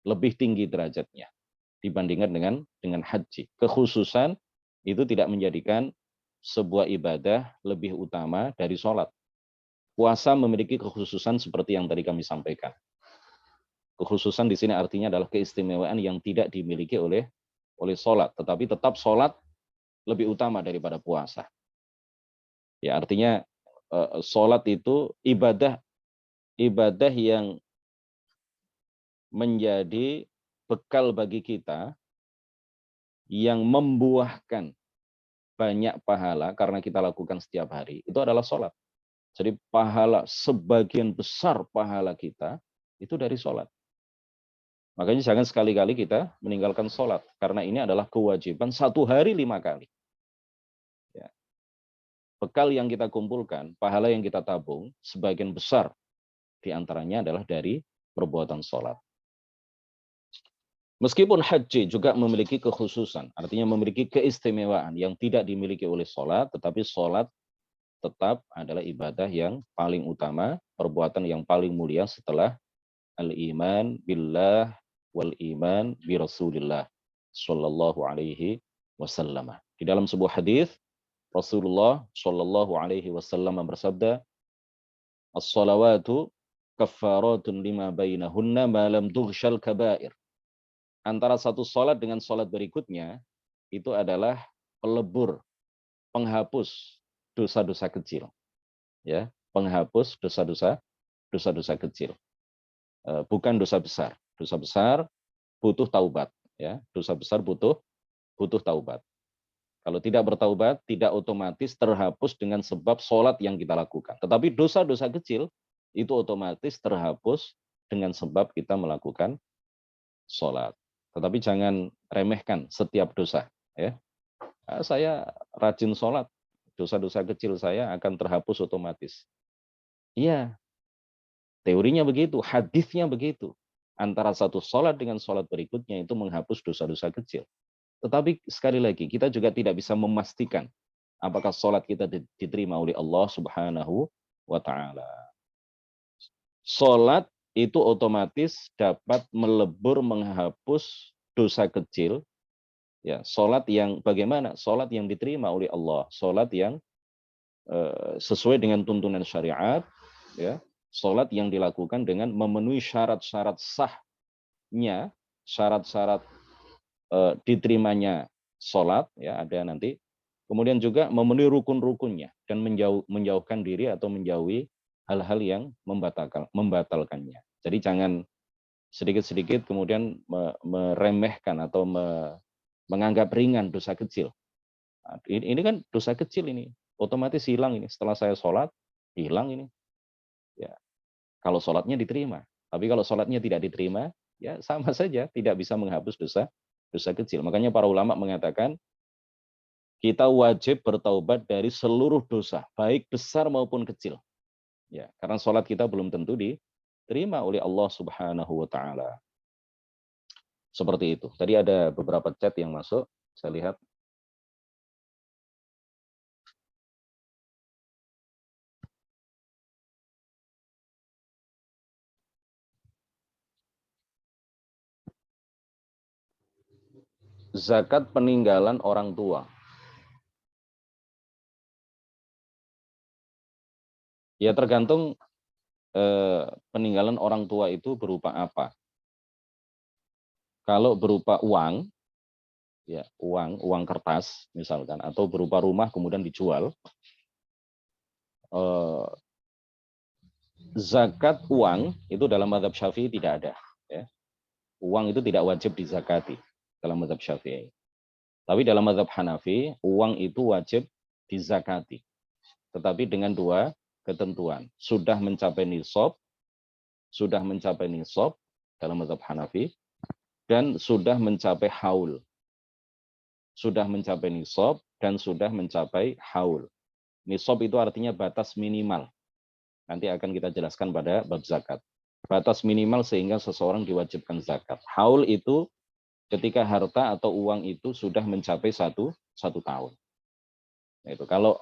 lebih tinggi derajatnya dibandingkan dengan haji. Kekhususan itu tidak menjadikan sebuah ibadah lebih utama dari sholat. Puasa memiliki kekhususan seperti yang tadi kami sampaikan. Kekhususan di sini artinya adalah keistimewaan yang tidak dimiliki oleh sholat, tetapi tetap sholat lebih utama daripada puasa. Ya, artinya sholat itu ibadah yang menjadi bekal bagi kita yang membuahkan banyak pahala karena kita lakukan setiap hari, itu adalah sholat. Jadi pahala, sebagian besar pahala kita itu dari sholat. Makanya jangan sekali-kali kita meninggalkan sholat, karena ini adalah kewajiban 1 hari 5 kali. Ya. Bekal yang kita kumpulkan, pahala yang kita tabung, sebagian besar diantaranya adalah dari perbuatan sholat. Meskipun haji juga memiliki kekhususan, artinya memiliki keistimewaan yang tidak dimiliki oleh sholat, tetapi sholat tetap adalah ibadah yang paling utama, perbuatan yang paling mulia setelah al-iman billah wal iman bi Rasulillah sallallahu alaihi wasallam. Di dalam sebuah hadis Rasulullah sallallahu alaihi wasallam bersabda, "As-salawatu kaffaratun lima bainahunna ma lam tughshal kaba'ir." Antara satu salat dengan salat berikutnya itu adalah pelebur, penghapus dosa-dosa kecil. Ya, penghapus dosa-dosa kecil. Bukan dosa besar. Dosa besar butuh taubat, ya. Dosa besar butuh taubat. Kalau tidak bertaubat, tidak otomatis terhapus dengan sebab sholat yang kita lakukan. Tetapi dosa-dosa kecil itu otomatis terhapus dengan sebab kita melakukan sholat. Tetapi jangan remehkan setiap dosa. Ya. Saya rajin sholat, dosa-dosa kecil saya akan terhapus otomatis. Iya, teorinya begitu, hadisnya begitu. Antara satu sholat dengan sholat berikutnya itu menghapus dosa-dosa kecil. Tetapi sekali lagi, kita juga tidak bisa memastikan apakah sholat kita diterima oleh Allah Subhanahu wa Ta'ala. Sholat itu otomatis dapat melebur, menghapus dosa kecil. Ya, sholat yang bagaimana? Sholat yang diterima oleh Allah, sholat yang sesuai dengan tuntunan syariat, ya, sholat yang dilakukan dengan memenuhi syarat-syarat sahnya, syarat-syarat diterimanya sholat, ya ada nanti. Kemudian juga memenuhi rukun-rukunnya dan menjauhkan diri atau menjauhi hal-hal yang membatalkannya. Jadi jangan sedikit-sedikit kemudian meremehkan atau menganggap ringan dosa kecil. Nah, ini kan dosa kecil ini, otomatis hilang ini. Setelah saya sholat, hilang ini. Ya, kalau sholatnya diterima. Tapi kalau sholatnya tidak diterima, ya sama saja, tidak bisa menghapus dosa kecil. Makanya para ulama mengatakan, kita wajib bertaubat dari seluruh dosa, baik besar maupun kecil. Ya, karena sholat kita belum tentu diterima oleh Allah Subhanahu wa Ta'ala. Seperti itu. Tadi ada beberapa chat yang masuk, saya lihat. Zakat peninggalan orang tua. Ya tergantung peninggalan orang tua itu berupa apa. Kalau berupa uang, ya uang kertas misalkan, atau berupa rumah kemudian dijual, zakat uang itu dalam mazhab Syafi'i tidak ada. Ya. Uang itu tidak wajib dizakati dalam mazhab Syafi'i. Tapi dalam mazhab Hanafi, uang itu wajib dizakati. Tetapi dengan dua ketentuan. Sudah mencapai nisab dalam mazhab Hanafi, dan sudah mencapai haul. Sudah mencapai nisab dan sudah mencapai haul. Nisab itu artinya batas minimal. Nanti akan kita jelaskan pada bab zakat. Batas minimal sehingga seseorang diwajibkan zakat. Haul itu ketika harta atau uang itu sudah mencapai satu tahun. Itu kalau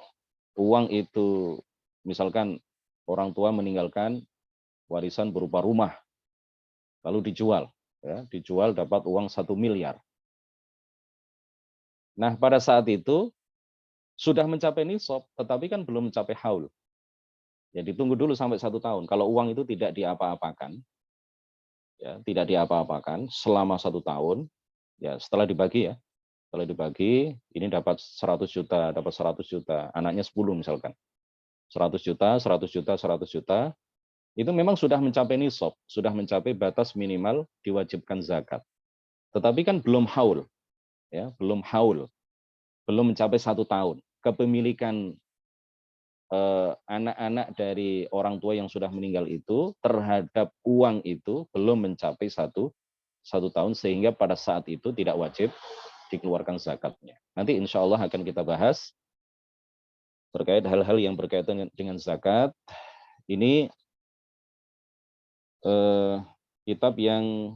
uang itu misalkan orang tua meninggalkan warisan berupa rumah, lalu dijual, ya, dijual dapat uang 1 miliar. Nah pada saat itu sudah mencapai nisab, tetapi kan belum mencapai haul. Ya ditunggu dulu sampai 1 tahun. Kalau uang itu tidak diapa-apakan, ya tidak diapa-apakan selama 1 tahun, ya setelah dibagi ini dapat 100 juta, dapat 100 juta, anaknya 10 misalkan. 100 juta, 100 juta, 100 juta, itu memang sudah mencapai nisab, sudah mencapai batas minimal diwajibkan zakat. Tetapi kan belum haul, ya, belum haul, belum mencapai 1 tahun. Kepemilikan anak-anak dari orang tua yang sudah meninggal itu terhadap uang itu belum mencapai satu tahun, sehingga pada saat itu tidak wajib dikeluarkan zakatnya. Nanti insya Allah akan kita bahas terkait hal-hal yang berkaitan dengan zakat. Ini kitab yang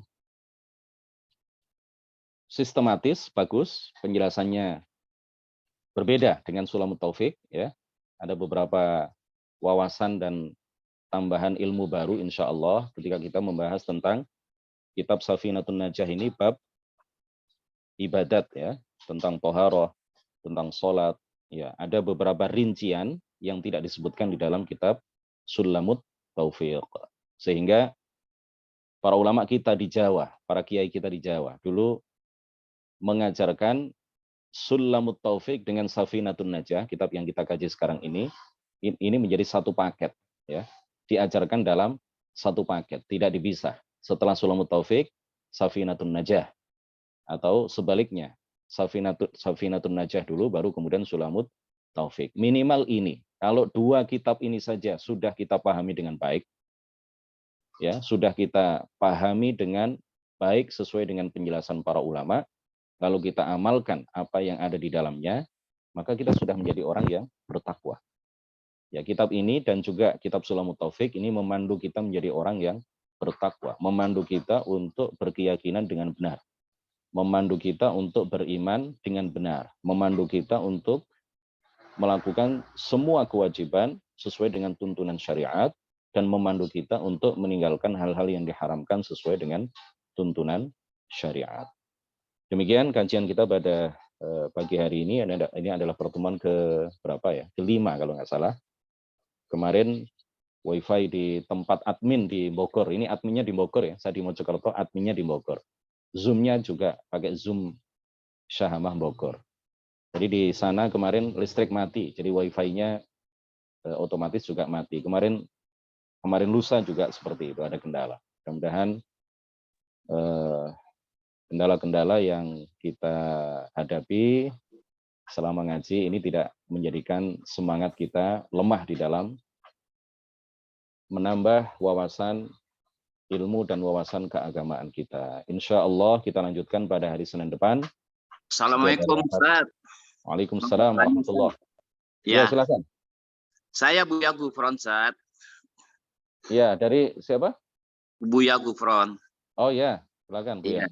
sistematis, bagus, penjelasannya berbeda dengan Sulamut Taufik, ya. Ada beberapa wawasan dan tambahan ilmu baru insya Allah ketika kita membahas tentang kitab Safinatun Najah ini, bab ibadat, ya, tentang toharoh, tentang sholat, ya. Ada beberapa rincian yang tidak disebutkan di dalam kitab Sulamut Taufik, sehingga para ulama kita di Jawa, para kiai kita di Jawa dulu mengajarkan Sulamut Taufik dengan Safinatun Najah, kitab yang kita kaji sekarang ini menjadi satu paket, ya. Diajarkan dalam satu paket, tidak dipisah. Setelah Sulamut Taufik, Safinatun Najah, atau sebaliknya, Safinatun Najah dulu, baru kemudian Sulamut Taufik. Minimal ini. Kalau dua kitab ini saja sudah kita pahami dengan baik, ya, sudah kita pahami dengan baik sesuai dengan penjelasan para ulama, lalu kita amalkan apa yang ada di dalamnya, maka kita sudah menjadi orang yang bertakwa. Ya, kitab ini dan juga kitab Sulamut Taufik ini memandu kita menjadi orang yang bertakwa, memandu kita untuk berkeyakinan dengan benar, memandu kita untuk beriman dengan benar, memandu kita untuk melakukan semua kewajiban sesuai dengan tuntunan syariat, dan memandu kita untuk meninggalkan hal-hal yang diharamkan sesuai dengan tuntunan syariat. Demikian kajian kita pada pagi hari ini. Ini adalah pertemuan ke berapa ya? Kelima kalau nggak salah. Kemarin wifi di tempat admin di Bogor. Ini adminnya di Bogor, ya. Saya di Mojokerto, adminnya di Bogor. Zoom-nya juga pakai Zoom Syahamah Bogor. Jadi di sana kemarin listrik mati, jadi wifi-nya otomatis juga mati. Kemarin lusa juga seperti itu, ada kendala. Mudah-mudahan kendala-kendala yang kita hadapi selama ngaji ini tidak menjadikan semangat kita lemah di dalam menambah wawasan ilmu dan wawasan keagamaan kita. Insya Allah kita lanjutkan pada hari Senin depan. Assalamualaikum Ustaz. Waalaikumsalam warahmatullahi wabarakatuh. Ya, silakan. Saya Buya Gufron, Ustaz. Ya, dari siapa? Buya Gufron. Oh ya, silakan Buya. Ya.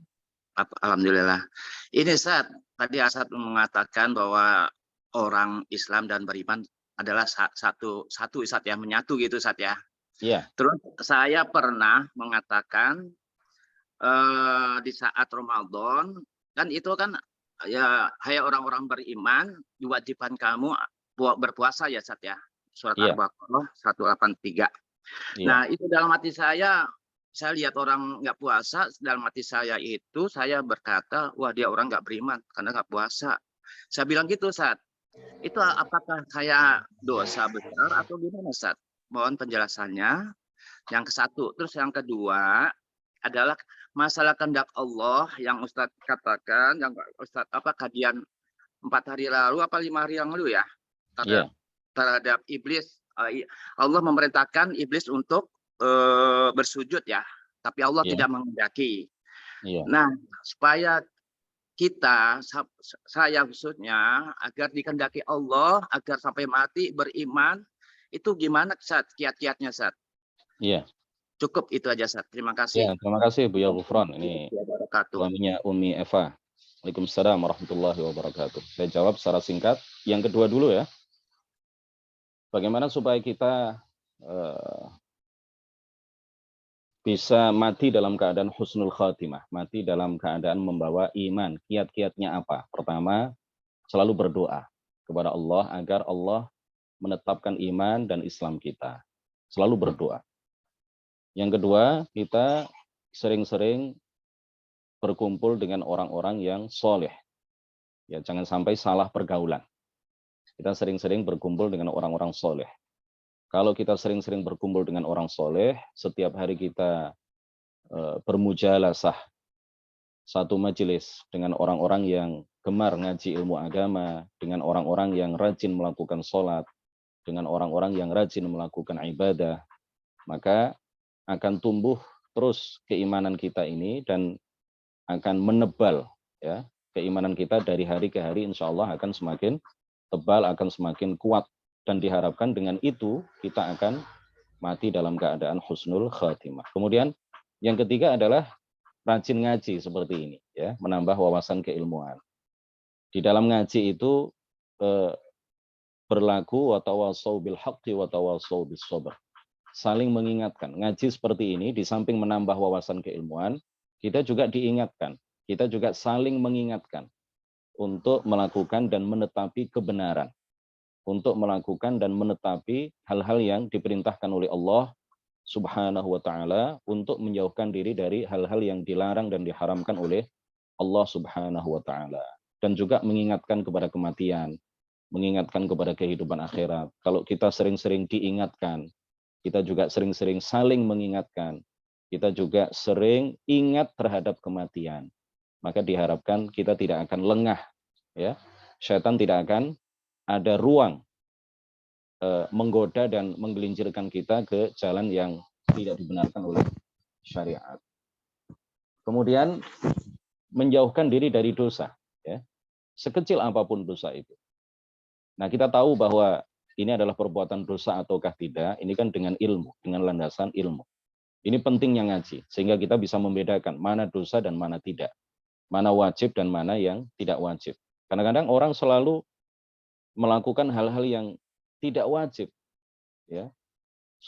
Alhamdulillah. Ini Ustaz, tadi Ustaz mengatakan bahwa orang Islam dan beriman adalah satu Ustaz ya, menyatu gitu Ustaz ya. Iya. Terus saya pernah mengatakan di saat Ramadan kan itu kan ya, hai orang-orang beriman, diwajibkan kamu berpuasa ya Ustaz ya. surat Iya, Al-Baqarah 183. iya, Nah, itu dalam hati saya lihat orang nggak puasa, dalam hati saya itu saya berkata, wah dia orang nggak beriman karena nggak puasa. Saya bilang gitu, Ustaz. Itu apakah saya dosa besar atau gimana, Ustaz? Mohon penjelasannya. Yang ke satu. Terus yang kedua adalah masalah kehendak Allah yang Ustadz katakan, yang Ustadz kajian 4 hari lalu apa 5 hari yang lalu ya, terhadap, iya, terhadap iblis. Allah memerintahkan iblis untuk bersujud ya, tapi Allah iya, tidak menghendaki. iya, Nah, supaya kita, saya khususnya, agar dikehendaki Allah, agar sampai mati beriman, itu gimana Ustadz, kiat-kiatnya Ustadz? iya. Cukup itu aja, Ustaz. Terima Ya, kasih. terima kasih Bu Ya Gufron. Ini Wabarakatuh. suaminya Umi Eva. Waalaikumsalam warahmatullahi wabarakatuh. Saya jawab secara singkat. Yang kedua dulu ya. Bagaimana supaya kita eh, bisa mati dalam keadaan husnul khatimah, mati dalam keadaan membawa iman. Kiat-kiatnya apa? Pertama, selalu berdoa kepada Allah agar Allah menetapkan iman dan Islam kita. Selalu berdoa. Yang kedua, kita sering-sering berkumpul dengan orang-orang yang soleh. Ya, jangan sampai salah pergaulan. Kita sering-sering berkumpul dengan orang-orang soleh. Kalau kita sering-sering berkumpul dengan orang soleh, setiap hari kita bermujalasah satu majelis dengan orang-orang yang gemar ngaji ilmu agama, dengan orang-orang yang rajin melakukan sholat, dengan orang-orang yang rajin melakukan ibadah, maka akan tumbuh terus keimanan kita ini dan akan menebal ya keimanan kita dari hari ke hari, insya Allah akan semakin tebal, akan semakin kuat, dan diharapkan dengan itu kita akan mati dalam keadaan husnul khatimah. Kemudian yang ketiga adalah rajin ngaji seperti ini ya, menambah wawasan keilmuan. Di dalam ngaji itu berlaku wa tawasau bil haqqi wa tawasau bis sabr. Saling mengingatkan. Ngaji seperti ini di samping menambah wawasan keilmuan, kita juga diingatkan, kita juga saling mengingatkan untuk melakukan dan menetapi kebenaran, untuk melakukan dan menetapi hal-hal yang diperintahkan oleh Allah Subhanahu wa taala, untuk menjauhkan diri dari hal-hal yang dilarang dan diharamkan oleh Allah Subhanahu wa taala, dan juga mengingatkan kepada kematian, mengingatkan kepada kehidupan akhirat. Kalau kita sering-sering diingatkan, kita juga sering-sering saling mengingatkan, kita juga sering ingat terhadap kematian, maka diharapkan kita tidak akan lengah ya. Syaitan tidak akan ada ruang menggoda dan menggelincirkan kita ke jalan yang tidak dibenarkan oleh syariat. Kemudian menjauhkan diri dari dosa, ya, sekecil apapun dosa itu. Nah, kita tahu bahwa ini adalah perbuatan dosa ataukah tidak, ini kan dengan ilmu, dengan landasan ilmu. Ini pentingnya ngaji, sehingga kita bisa membedakan mana dosa dan mana tidak, mana wajib dan mana yang tidak wajib. Kadang-kadang orang selalu melakukan hal-hal yang tidak wajib, ya,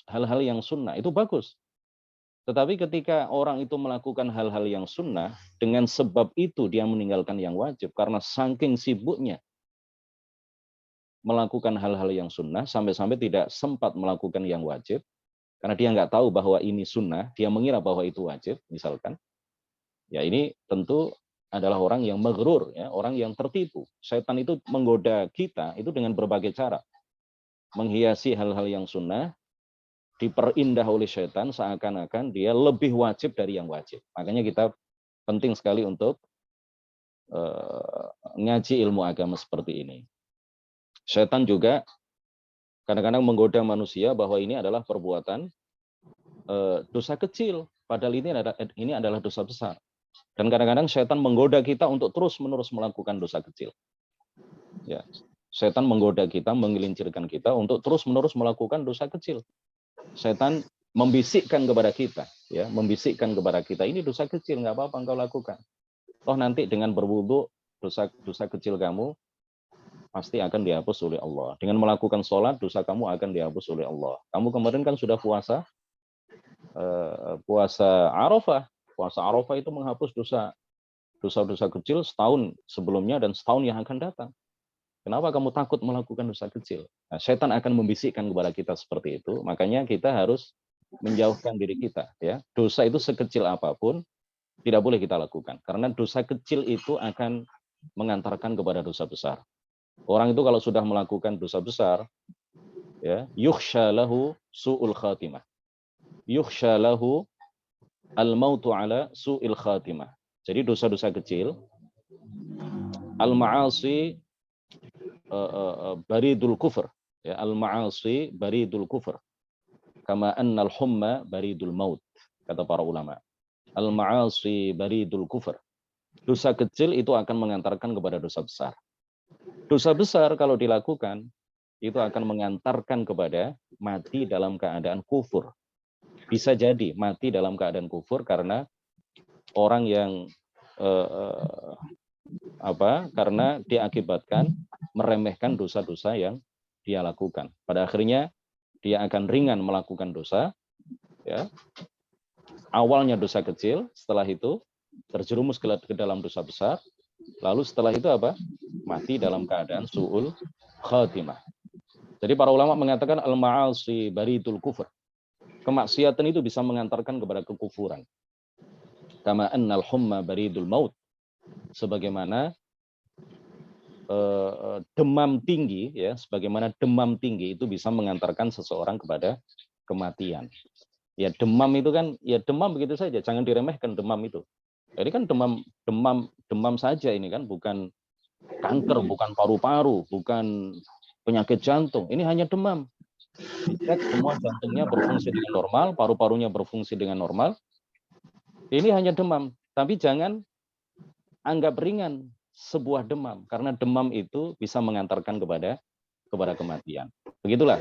hal-hal yang sunnah, itu bagus. Tetapi ketika orang itu melakukan hal-hal yang sunnah, dengan sebab itu dia meninggalkan yang wajib, karena saking sibuknya melakukan hal-hal yang sunnah, sampai-sampai tidak sempat melakukan yang wajib, karena dia nggak tahu bahwa ini sunnah, dia mengira bahwa itu wajib, misalkan. Ya, ini tentu adalah orang yang maghrur, ya, orang yang tertipu. Setan itu menggoda kita itu dengan berbagai cara. Menghiasi hal-hal yang sunnah, diperindah oleh setan seakan-akan dia lebih wajib dari yang wajib. Makanya kita penting sekali untuk ngaji ilmu agama seperti ini. Setan juga kadang-kadang menggoda manusia bahwa ini adalah perbuatan dosa kecil, padahal ini adalah dosa besar. Dan kadang-kadang setan menggoda kita untuk terus-menerus melakukan dosa kecil. Ya, setan menggoda kita, menggelincirkan kita untuk terus-menerus melakukan dosa kecil. Setan membisikkan kepada kita, ya, membisikkan kepada kita, ini dosa kecil, nggak apa-apa engkau lakukan. Toh nanti dengan berwudu dosa kecil kamu pasti akan dihapus oleh Allah. Dengan melakukan sholat, dosa kamu akan dihapus oleh Allah. Kamu kemarin kan sudah puasa Arafah. Puasa Arafah itu menghapus dosa-dosa kecil setahun sebelumnya dan setahun yang akan datang. Kenapa kamu takut melakukan dosa kecil? Nah, setan akan membisikkan kepada kita seperti itu. Makanya kita harus menjauhkan diri kita. Ya, dosa itu sekecil apapun tidak boleh kita lakukan. Karena dosa kecil itu akan mengantarkan kepada dosa besar. Orang itu kalau sudah melakukan dosa besar, ya, yukhsha lahu su'ul khatimah. Yukhsha lahu al-mautu ala su'il khatimah. Jadi dosa-dosa kecil, al-ma'asi baridul kufur, ya, al-ma'asi baridul kufur, kama annal humma baridul maut, kata para ulama. Al-ma'asi baridul kufur. Dosa kecil itu akan mengantarkan kepada dosa besar. Dosa besar kalau dilakukan itu akan mengantarkan kepada mati dalam keadaan kufur. Bisa jadi mati dalam keadaan kufur karena orang yang karena diakibatkan meremehkan dosa-dosa yang dia lakukan. Pada akhirnya dia akan ringan melakukan dosa, ya. Awalnya dosa kecil, setelah itu terjerumus ke dalam dosa besar, lalu setelah itu apa? Mati dalam keadaan su'ul khatimah. Jadi para ulama mengatakan al-ma'asi baridul kufur. Kemaksiatan itu bisa mengantarkan kepada kekufuran. Kama annal humma baridul maut. Sebagaimana demam tinggi, ya, sebagaimana demam tinggi itu bisa mengantarkan seseorang kepada kematian. Ya, demam itu kan, ya demam begitu saja, jangan diremehkan demam itu. Jadi kan demam saja ini kan, bukan kanker, bukan paru-paru, bukan penyakit jantung. Ini hanya demam. Dicek semua jantungnya berfungsi dengan normal, paru-parunya berfungsi dengan normal. Ini hanya demam, tapi jangan anggap ringan sebuah demam, karena demam itu bisa mengantarkan kepada kematian. Begitulah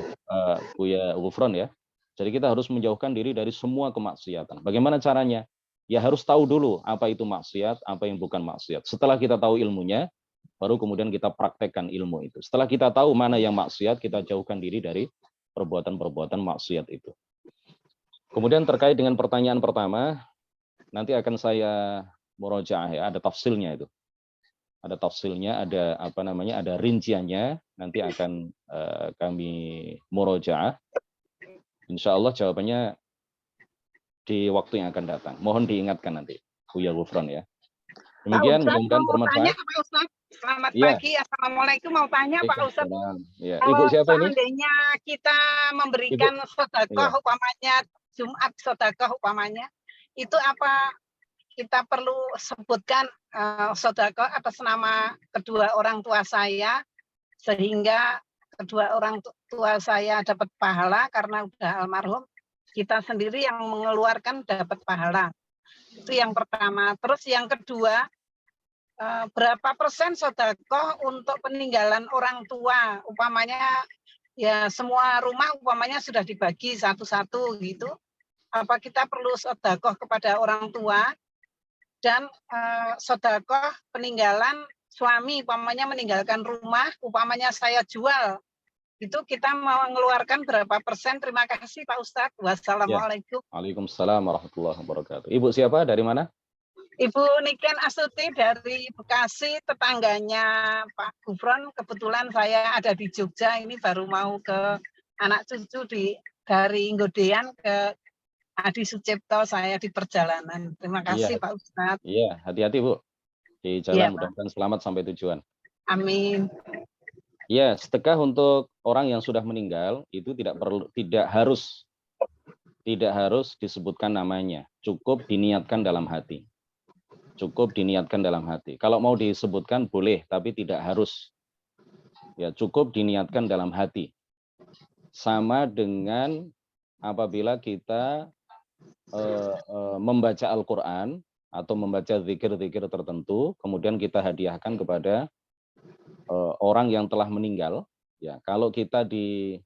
Buya Ghufron, ya. Jadi kita harus menjauhkan diri dari semua kemaksiatan. Bagaimana caranya? Ya harus tahu dulu apa itu maksiat, apa yang bukan maksiat. Setelah kita tahu ilmunya, baru kemudian kita praktekkan ilmu itu. Setelah kita tahu mana yang maksiat, kita jauhkan diri dari perbuatan-perbuatan maksiat itu. Kemudian terkait dengan pertanyaan pertama, nanti akan saya murojaah, ya, ada tafsilnya itu. Ada tafsilnya, ada ada rinciannya, nanti akan kami murojaah. Insya Allah jawabannya di waktu yang akan datang. Mohon diingatkan nanti, Buya Ghufron, ya. Demikian, mudah-mudahan bermanfaat. Pak Ustadz. Selamat Ya. pagi, Assalamualaikum. Mau tanya Pak Ustadz. Ya. Kalau Ibu siapa ini? seandainya kita memberikan sedekah, umpamanya Jumat sedekah umpamanya, itu apa kita perlu sebutkan sedekah atas nama kedua orang tua saya, sehingga kedua orang tua saya dapat pahala karena udah almarhum, kita sendiri yang mengeluarkan dapat pahala. Itu yang pertama. Terus yang kedua, berapa persen sedekah untuk peninggalan orang tua? Umpamanya ya semua rumah umpamanya sudah dibagi satu-satu gitu. Apa kita perlu sedekah kepada orang tua? Dan sedekah peninggalan suami, umpamanya meninggalkan rumah, umpamanya saya jual, itu kita mau mengeluarkan berapa persen? Terima kasih Pak Ustadz. Wassalamualaikum. Waalaikumsalam warahmatullahi wabarakatuh. Ibu siapa? Dari mana? Ibu Niken Astuti dari Bekasi, tetangganya Pak Ghufron. Kebetulan saya ada di Jogja, ini baru mau ke anak cucu dari Nggodean ke Adi Sucipto, saya di perjalanan. Terima kasih Pak Ustadz. Iya, hati-hati Bu. Di jalan, mudah-mudahan selamat sampai tujuan. Amin. Ya, sedekah untuk orang yang sudah meninggal itu tidak harus disebutkan namanya. Cukup diniatkan dalam hati. Cukup diniatkan dalam hati. Kalau mau disebutkan boleh, tapi tidak harus. Ya, cukup diniatkan dalam hati. Sama dengan apabila kita membaca Al-Quran atau membaca zikir-zikir tertentu, kemudian kita hadiahkan kepada orang yang telah meninggal. Ya, kalau kita di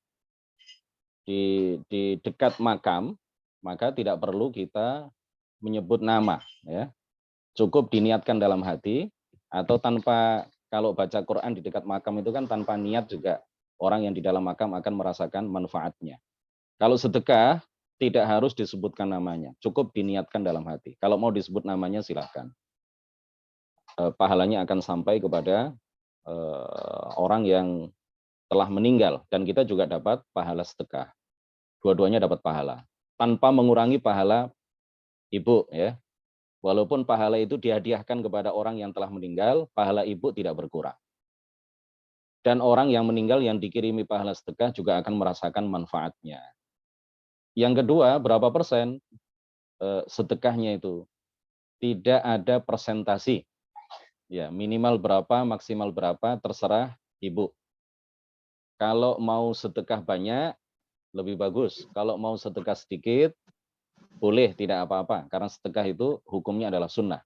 dekat makam, maka tidak perlu kita menyebut nama, ya. Cukup diniatkan dalam hati, atau tanpa, kalau baca Quran di dekat makam itu kan tanpa niat juga orang yang di dalam makam akan merasakan manfaatnya. Kalau sedekah tidak harus disebutkan namanya, cukup diniatkan dalam hati. Kalau mau disebut namanya silahkan. Pahalanya akan sampai kepada orang yang telah meninggal, dan kita juga dapat pahala sedekah. Dua-duanya dapat pahala tanpa mengurangi pahala ibu, ya. Walaupun pahala itu dihadiahkan kepada orang yang telah meninggal, pahala ibu tidak berkurang. Dan orang yang meninggal yang dikirimi pahala sedekah juga akan merasakan manfaatnya. Yang kedua, berapa persen sedekahnya itu? Tidak ada persentasi. Ya, minimal berapa, maksimal berapa, terserah ibu. Kalau mau sedekah banyak, lebih bagus. Kalau mau sedekah sedikit, boleh, tidak apa-apa. Karena sedekah itu hukumnya adalah sunnah.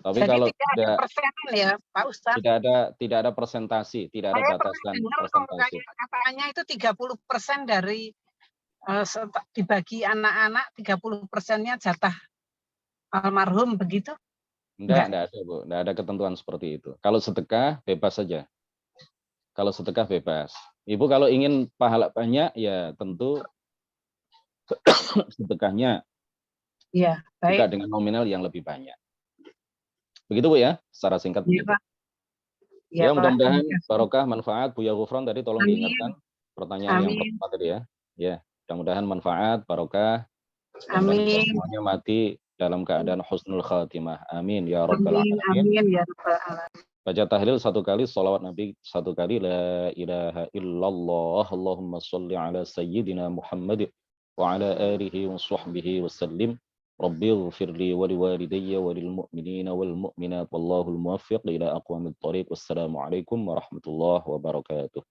Tapi Jadi kalau tidak ada persenan ya, Pak Ustadz. tidak ada presentasi, tidak ada Saya batasan pernah dengar presentasi. katanya itu 30% dari dibagi anak-anak, 30%-nya jatah almarhum begitu. Enggak ada, Bu. Enggak ada ketentuan seperti itu. Kalau sedekah bebas saja. Kalau sedekah bebas. Ibu kalau ingin pahala banyak, ya tentu sedekahnya Iya, juga baik. dengan nominal yang lebih banyak. Begitu, Bu, ya, secara singkat Iya, begitu. Pak. Ya, Pak. mudah-mudahan barokah, manfaat. Buya Ghufran tadi tolong Amin. diingatkan pertanyaan yang Amin. pertama tadi, ya. Ya, mudah-mudahan manfaat, barokah, dan kita Amin. semuanya mati dalam keadaan husnul khatimah. Amin ya rabbal Amin. alamin. Amin ya rabbal alamin. Baca tahlil 1 kali, sholawat Nabi 1 kali, la ilaha illallah, Allahumma sholli ala sayyidina Muhammad wa ala alihi wa sahbihi wa sallim. Rabbi ighfirli wa liwalidayya wa lil mu'minina wal mu'minat, wallahul muwaffiq ila aqwamit thoriq. Wassalamualaikum warahmatullahi wabarakatuh.